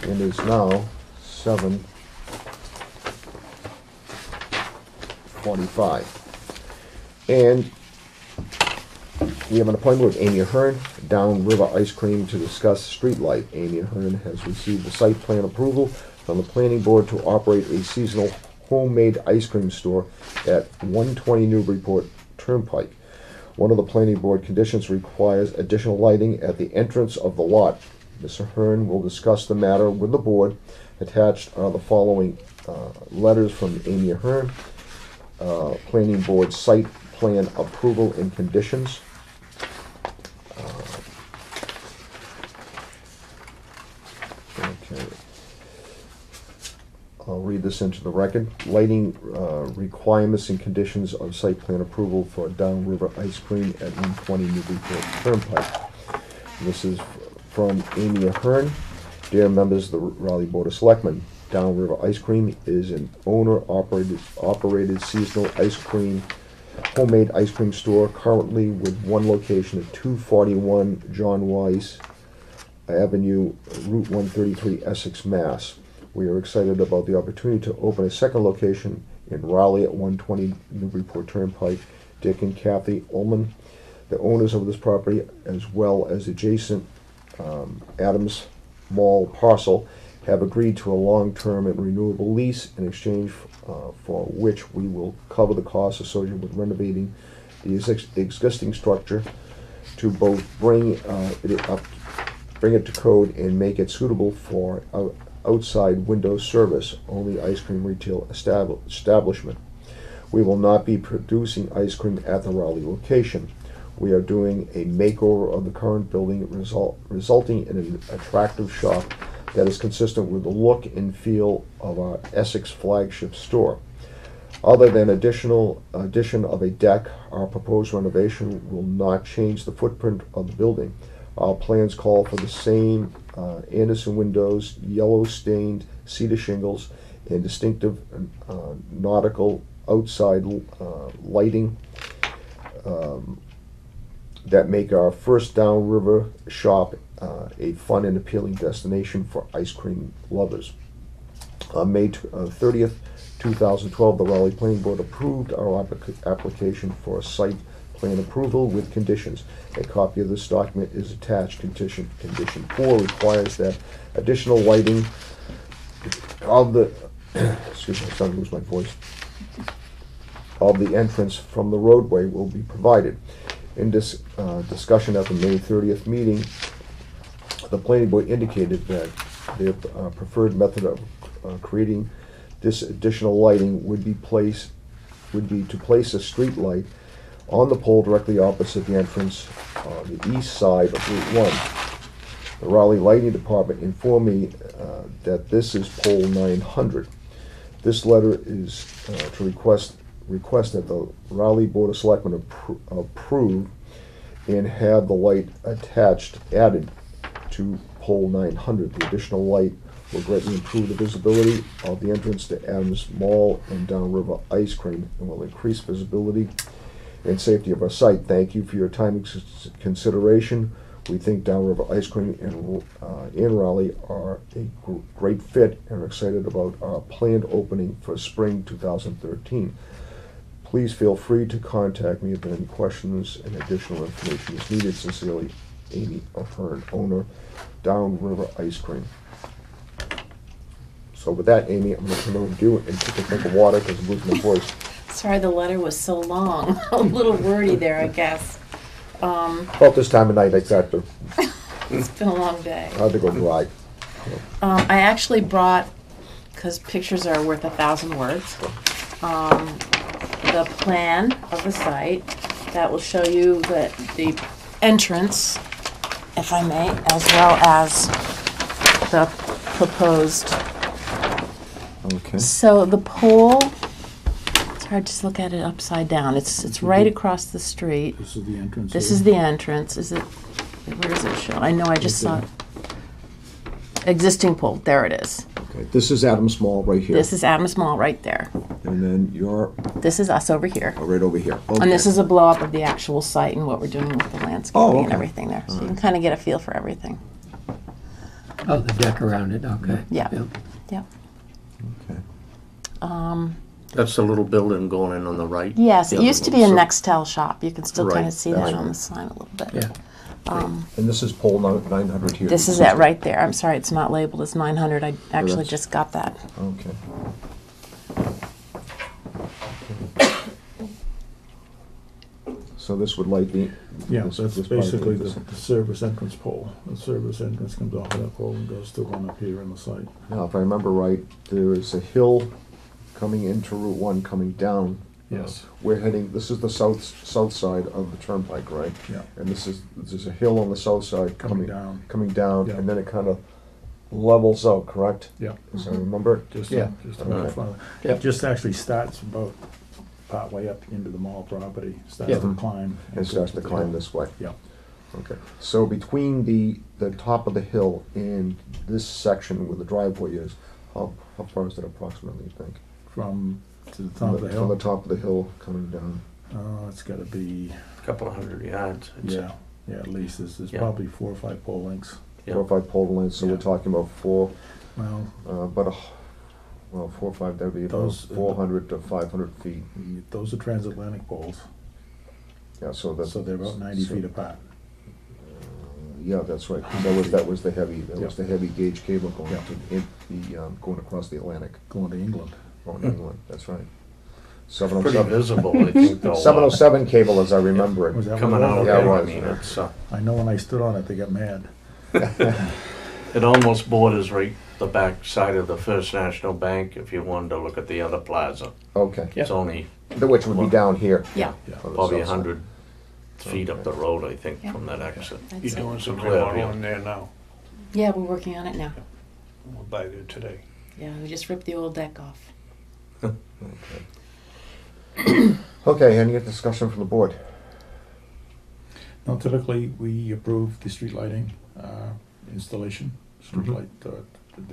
It is now 7:45. And we have an appointment with Amy Ahern, Downriver Ice Cream, to discuss street light. Amy Ahern has received the site plan approval from the planning board to operate a seasonal homemade ice cream store at 120 Newburyport Turnpike. One of the planning board conditions requires additional lighting at the entrance of the lot. Ms. Ahern will discuss the matter with the board. Attached are the following letters from Amy Ahern, planning board site plan approval and conditions. Okay. I'll read this into the record. Lighting requirements and conditions of site plan approval for Downriver Ice Cream at 120 Newburyport Turnpike. This is from Amy Ahern. Dear members of the Raleigh Board of Selectmen, Downriver Ice Cream is an owner-operated seasonal ice cream, homemade ice cream store, currently with one location at 241 John Weiss Avenue, Route 133, Essex, Mass. We are excited about the opportunity to open a second location in Raleigh at 120 Newburyport Turnpike. Dick and Kathy Ullman, the owners of this property, as well as adjacent Adams Mall parcel, have agreed to a long-term and renewable lease in exchange for which we will cover the costs associated with renovating the existing structure to both bring it to code and make it suitable for outside window service, only ice cream retail establishment. We will not be producing ice cream at the Raleigh location. We are doing a makeover of the current building, resulting in an attractive shop that is consistent with the look and feel of our Essex flagship store. Other than addition of a deck, our proposed renovation will not change the footprint of the building. Our plans call for the same Anderson windows, yellow stained cedar shingles, and distinctive nautical outside lighting that make our first downriver shop a fun and appealing destination for ice cream lovers. On May 30th, 2012, the Raleigh Planning Board approved our application for a site plan approval with conditions. A copy of this document is attached. Condition 4 requires that additional lighting of the excuse me, I'm starting to lose my voice, of the entrance from the roadway will be provided. In this discussion at the May 30th meeting, the planning board indicated that their preferred method of creating this additional lighting would be to place a street light on the pole directly opposite the entrance on the east side of Route 1. The Raleigh Lighting Department informed me that this is pole 900. This letter is to request that the Raleigh Board of Selectmen approve and have the light added to pole 900. The additional light will greatly improve the visibility of the entrance to Adams Mall and Downriver Ice Cream and will increase visibility and safety of our site. Thank you for your time and consideration. We think Downriver Ice Cream in Raleigh are a great fit and are excited about our planned opening for spring 2013. Please feel free to contact me if there are any questions and additional information is needed. Sincerely, Amy Ahern, owner, Downriver Ice Cream. So with that, Amy, I'm going to turn it over to you and take a drink of water because I'm losing my voice. Sorry, the letter was so long. A little wordy there, I guess. About this time of night, exactly. It's been a long day. I had to go dry. I actually brought, because pictures are worth 1,000 words, the plan of the site that will show you the entrance, if I may, as well as the proposed. Okay. So the pole, it's hard to look at it upside down. It's right across the street. This is the entrance. This here. is the entrance. Is it? Where does it show? I know I just saw it. existing pole, there it is. Okay, this is Adams Mall right here. This is Adams Mall right there. And then you're This is us over here. right over here. And this Okay. is a blow up of the actual site and what we're doing with the landscaping Oh, and okay. everything there. So you can kind of get a feel for everything. Oh, the deck around it, okay. Yeah. Yep. Yep. Okay. That's the little building going in on the right. Yes, it The other used to one. be a So- Nextel shop. You can still kind Right, of see that's that on right. the sign a little bit. Yeah. And this is pole 900 here. This is it right there. I'm sorry, it's not labeled as 900. I actually that's- just got that. Okay. So this would light the. Yeah, this- that's this part of basically this- the service entrance pole. The service entrance comes off of that pole and goes to one up here in the site. Now, if I remember right, there is a hill coming into Route 1 coming down. Yes. We're heading, this is the south side of the turnpike, right? Yeah. And there's a hill on the south side Coming down. coming down, Yeah. and then it kind of levels out, correct? Yeah. As I remember? Just, Yeah. just about in front of it. Yep. It just actually starts about partway up into the mall property, starts Yeah. to climb. It starts to climb this way. Yeah. Okay. So between the top of the hill and this section where the driveway is, how far is that approximately, you think? From to the top of the hill. From the top of the hill coming down. It's gotta be, Couple of 100 yards. I'd say. yeah, at least, there's Yeah. probably 4 or 5 pole lengths. Yeah. 4 or 5 pole lengths, so we're Yeah. talking about 4, Well, but, well, 4 or 5, that'd be about Those- 400 to 500 feet. those are transatlantic poles, Yeah, so that's. so they're about 90 so- feet apart. Yeah, that's right. 'Cause that was the heavy gauge cable going going across the Atlantic, Going to England. going to England, that's right. Pretty 707, visible, I think, though. 707 cable as I remember Was it. that Coming one? out, Yeah, it I was, mean, yeah. it's, I know when I stood on it, they got mad. it almost borders right the back side of the First National Bank if you wanted to look at the other plaza. Okay, It's only which would be down here. Yeah. Yeah. on the probably south side. 100 feet up the road, I think, Yeah. from that exit. That's You're it. doing some Clear view. remodeling there now. Yeah, we're working on it now. We'll buy there today. Yeah, we just ripped the old deck off. Okay, any discussion from the board? Now, typically, we approve the street lighting installation. Street Mhm. light, there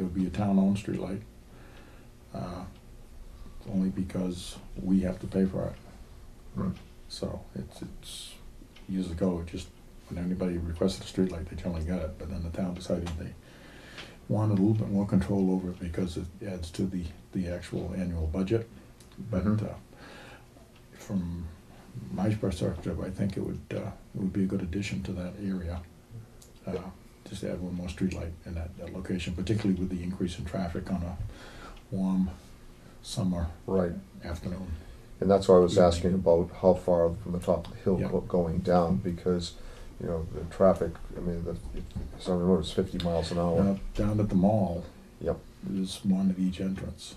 would be a town-owned street light. Only because we have to pay for it. Right. So it's years ago, just when anybody requested a street light, they generally got it. But then the town decided they wanted a little bit more control over it because it adds to the actual annual budget. But Mhm. from my perspective, I think it would be a good addition to that area. Just add one more streetlight in that location, particularly with the increase in traffic on a warm summer Right. afternoon. And that's why I was asking about how far from the top of the hill Yeah. going down, because, you know, the traffic, I mean, as I remember, it's 50 miles an hour. Now, down at the mall, Yep. there's one at each entrance.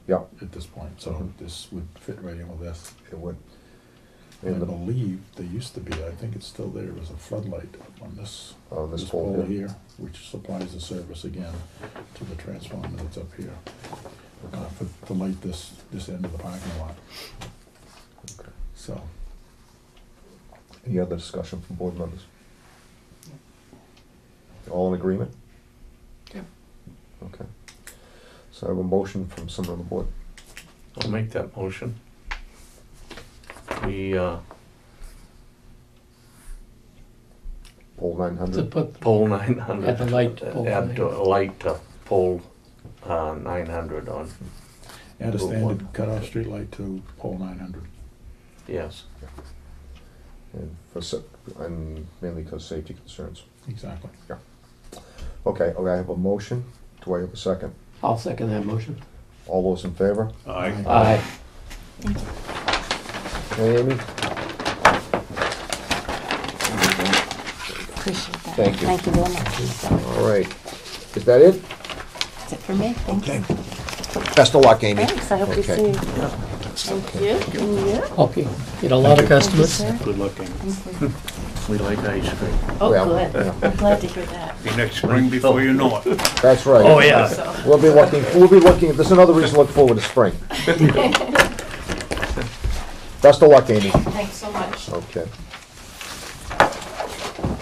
Yep. At this point, so Mhm. this would fit right in with this. It would. I And the, believe there used to be, I think it's still there, was a floodlight on this this this pole pole here. here, which supplies the service again to the transformer that's up here, to light this end of the parking lot. Okay. So, Any other discussion from board members? All in agreement? Yeah. Okay. So I have a motion from someone on the board. I'll make that motion. We Pole To 900. put, pole 900. Add the light to pole Add 900. a light to pole 900 on, add a Route standard one. cutoff streetlight to pole 900. yes. And mainly because safety concerns. Exactly. Okay, I have a motion. Do I have a second? I'll second that motion. All those in favor? Aye. Aye. Okay, Amy? Appreciate that. Thank you. Thank you very much. All right. Is that it? That's it for me. Thank you. Best of luck, Amy. Thanks, I hope we Okay. see you. Thank you. And you? Okay, get a lot of Thank you, customers. sir. Good looking. Thank you. We like ice cream. Oh, Well, good. yeah. I'm glad to hear that. Be next spring before you know it. That's right. Oh, yeah. So, We'll be looking, there's another reason to look forward to spring. Best of luck, Amy. thanks so much. Okay.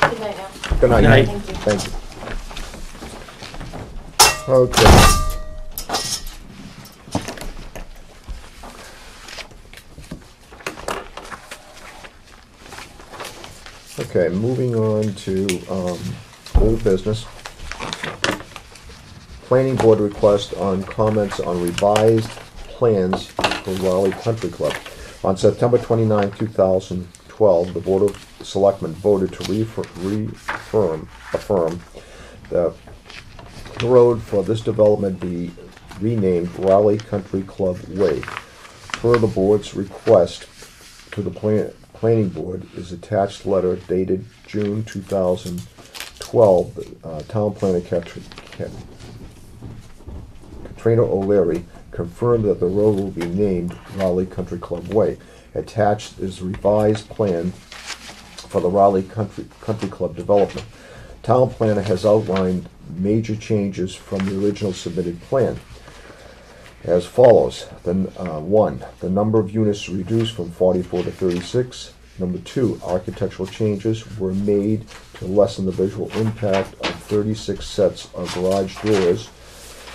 Good night now. Good night. Night. Thank you. Thank you. Okay. Okay, moving on to old business. Planning board request on comments on revised plans for Raleigh Country Club. On September 29, 2012, the Board of Selectmen voted to affirm that the road for this development be renamed Raleigh Country Club Way. Per the board's request to the planning board is attached letter dated June 2012. Town planner Katrina O'Leary confirmed that the road will be named Raleigh Country Club Way. Attached is revised plan for the Raleigh Country Club development. Town planner has outlined major changes from the original submitted plan as follows. One, the number of units reduced from 44 to 36. Number two, architectural changes were made to lessen the visual impact of 36 sets of garage doors.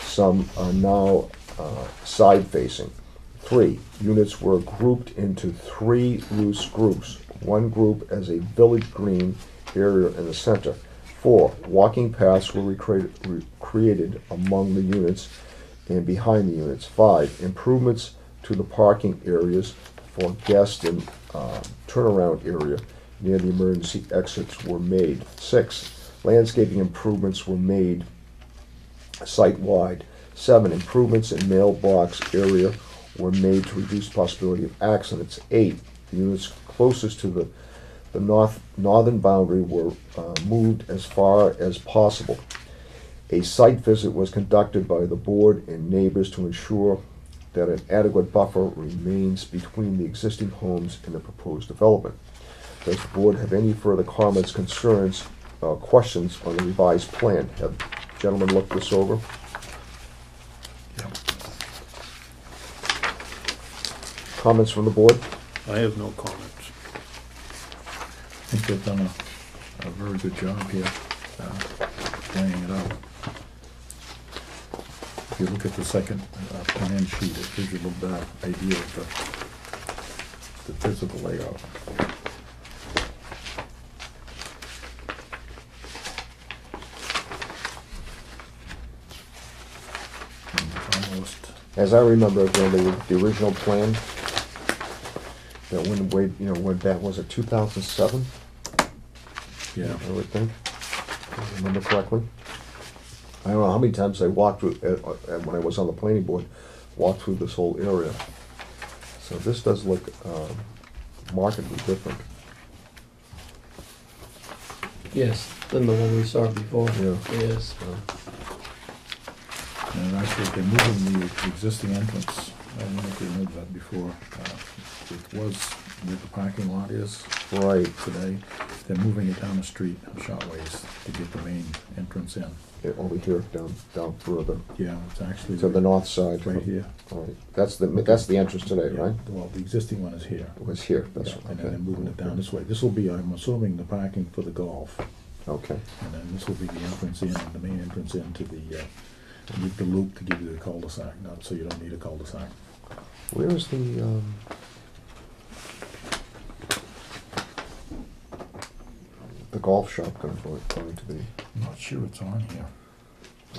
Some are now side-facing. 3, units were grouped into 3 loose groups. One group as a village green area in the center. 4, walking paths were created among the units and behind the units. 5, improvements to the parking areas for guest and turnaround area near the emergency exits were made. 6, landscaping improvements were made site-wide. 7, improvements in mailbox area were made to reduce possibility of accidents. 8, the units closest to the northern boundary were moved as far as possible. A site visit was conducted by the board and neighbors to ensure that an adequate buffer remains between the existing homes and the proposed development. Does the board have any further comments, concerns, questions on the revised plan? Have gentlemen looked this over? Yep. Comments from the board? I have no comments. I think they've done a very good job here, laying it out. If you look at the second plan sheet, it gives you a little better idea of the physical layout. Almost, As I remember, the original plan, that when that was it 2007, yeah. I would think, if I remember correctly. I don't know how many times I walked through, when I was on the planning board, walked through this whole area. So this does look markedly different. Yes, than the one we saw before. Yeah. Yes. And actually, they're moving the existing entrance. I don't know if they moved that before. It was where the parking lot is Right. today. They're moving it down the street a short ways to get the main entrance in. Yeah, over here, down further, Yeah, it's actually to the north side. right here. All right. That's the entrance today, Yeah, right? well, the existing one is here. It was here, that's, Yeah, okay. and then they're moving it down this way. This will be, I'm assuming, the parking for the golf. Okay. And then this will be the entrance in, the main entrance into the loop to give you the cul-de-sac, so you don't need a cul-de-sac. Where is the golf shop going to be? I'm not sure it's on here.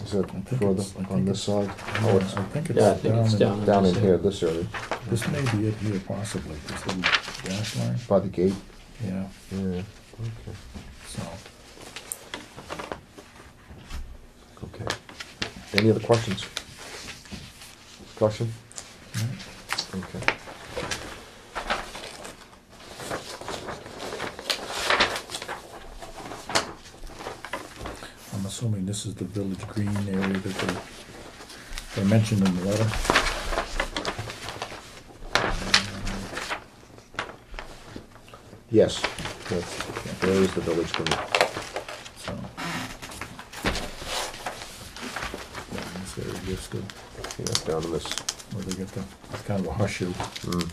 Is it I think further it's- I think on this side? Oh, I think it's Yeah, I think it's down. Down in here, this area, This may be it here possibly, this little gas line. by the gate? Yeah, Yeah, okay. so, Okay. Any other questions? Discussion? Okay. I'm assuming this is the village green area that they mentioned in the letter. Yes, there is the village green. So. Yeah, this area gets good, Yeah, down in this. where they get the, kind of a horseshoe. Mm.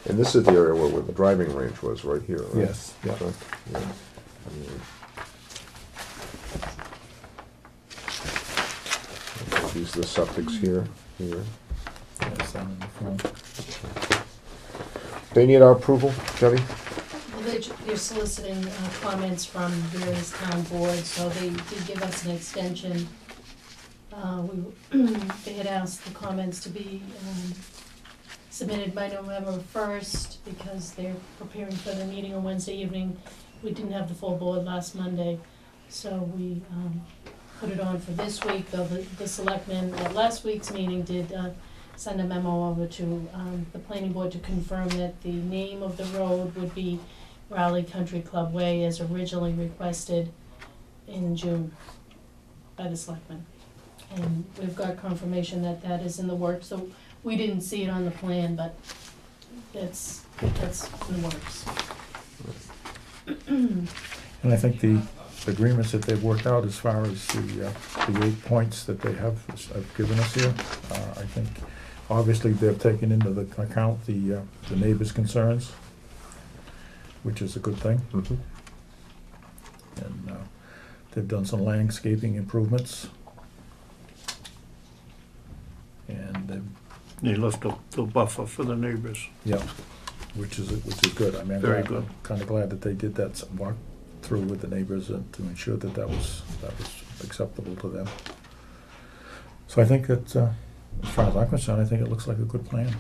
And this is the area where the driving range was, right here, right? Yes, yeah. Correct? Yeah. These are the septics here. Yes, down in the front. They need our approval, Debbie? Well, they're soliciting comments from various town boards, so they did give us an extension. They had asked the comments to be submitted by November 1st because they're preparing for the meeting on Wednesday evening. We didn't have the full board last Monday, so we put it on for this week, though the selectmen at last week's meeting did send a memo over to the planning board to confirm that the name of the road would be Raleigh Country Club Way as originally requested in June by the selectmen. And we've got confirmation that that is in the works, so we didn't see it on the plan, but that's in the works. And I think the agreements that they've worked out as far as the 8 points that they have given us here, I think obviously they've taken into the account the neighbors' concerns, which is a good thing. Mm-hmm. And they've done some landscaping improvements. And they've, They left the buffer for the neighbors. yeah, which is good. I mean, Very I'm good. kind of glad that they did that walk through with the neighbors and to ensure that that was acceptable to them. So I think that, as far as I'm concerned, I think it looks like a good plan.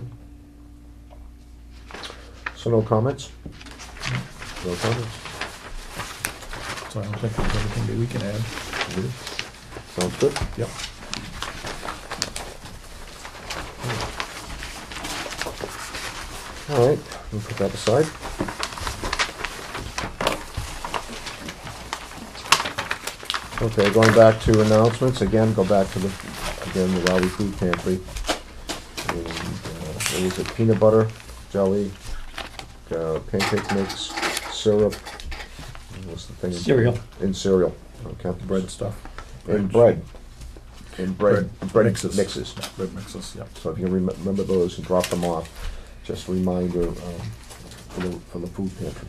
So no comments? No comments? So I don't think there's anything that we can add. Sounds good? Yep. All right, we'll put that aside. Okay, going back to announcements, again, go back to the Raleigh Food Pantry. And, what was it, peanut butter, jelly, pancake mix, syrup, and what's the thing? Cereal. And cereal, okay. Bread stuff. And bread. And bread mixes. mixes. Bread mixes, yep. So if you can remember those and drop them off, just a reminder for the food pantry.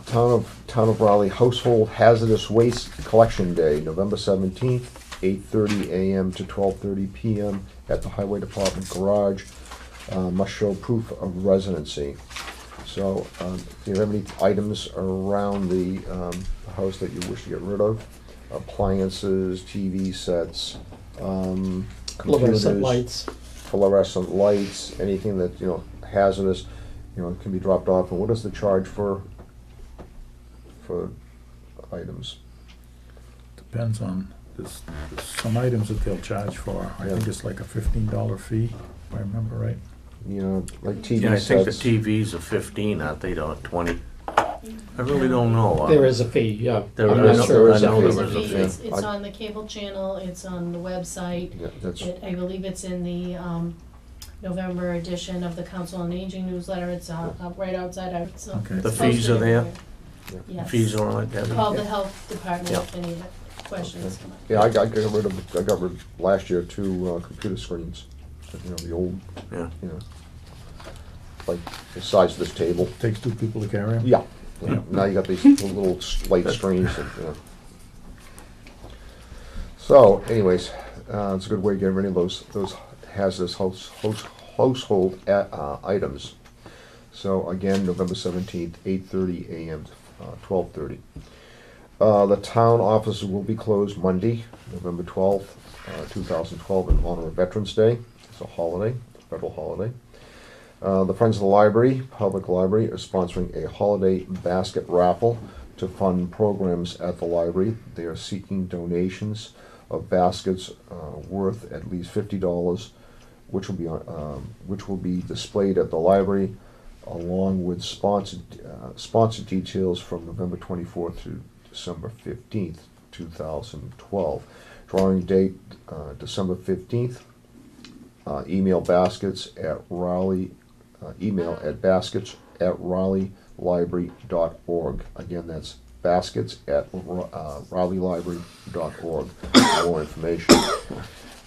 Town of Raleigh Household Hazardous Waste Collection Day, November 17th, 8:30 a.m. to 12:30 p.m. at the Highway Department garage. Must show proof of residency. So, do you have any items around the house that you wish to get rid of? Appliances, TV sets, computers, fluorescent lights, anything that, hazardous, can be dropped off. And what is the charge for items? Depends on, there's some items that they'll charge for. I think it's like a $15 fee, if I remember right. Like TV Yeah, I think the sets. TVs are 15, aren't they, 20? I really don't know. There is a fee, yeah. There I'm is- not there sure is a exactly. fee. There's a fee. It's I- on the cable channel, it's on the website. Yeah, that's, I believe it's in the November edition of the Council on Aging newsletter. It's up right outside our. So Okay. it's The fees posted are there? everywhere. Yeah. Yes. Fees are on it, Debbie? Call the health department Yeah. if any questions come up. yeah, I got rid last year 2 computer screens. The old, Yeah. like the size of this table. Takes 2 people to carry them? Yeah. Yeah. Now you got these little light screens. So, anyways, it's a good way to get rid of those hazardous household items. So again, November 17th, 8:30 a.m. to 12:30. The town offices will be closed Monday, November 12th, 2012, in honor of Veterans Day. It's a holiday, a federal holiday. The Friends of the Library, Public Library, is sponsoring a holiday basket raffle to fund programs at the library. They are seeking donations of baskets worth at least $50, which will be displayed at the library, along with sponsored details from November 24th to December 15th, 2012. Drawing date December 15th. Email baskets at Raleigh. Email at baskets@RaleighLibrary.org. Again, that's baskets@RaleighLibrary.org for more information.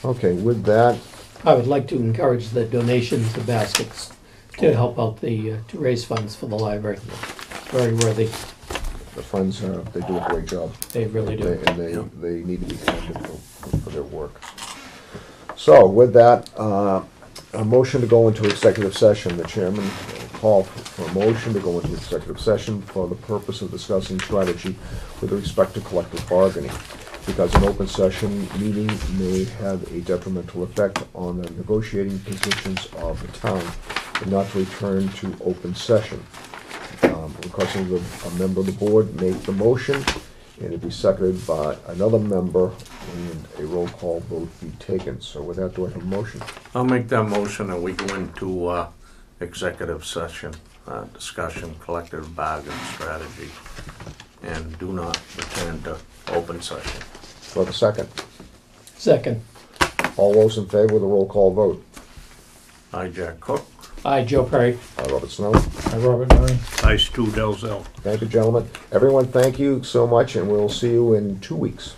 Okay, with that, I would like to encourage the donations of baskets to help out to raise funds for the library. Very worthy. the Friends, they do a great job. They really do. They need to be commended for for their work. So with that, a motion to go into executive session. The chairman will call for a motion to go into executive session for the purpose of discussing strategy with respect to collective bargaining, because an open session meeting may have a detrimental effect on the negotiating positions of the town, and not to return to open session. Requesting that a member of the board make the motion, and it be seconded by another member, and a roll call vote be taken. So with that, do I have a motion? I'll make that motion and we go into executive session, discussion, collective bargain strategy, and do not return to open session. Do I have a second? Second. All those in favor of the roll call vote? I, Jack Cook. Aye, Joe Perry. Robert Snow. Hi, Robert Murray. I, Stu Delzell. Thank you, gentlemen. Everyone, thank you so much, and we'll see you in 2 weeks.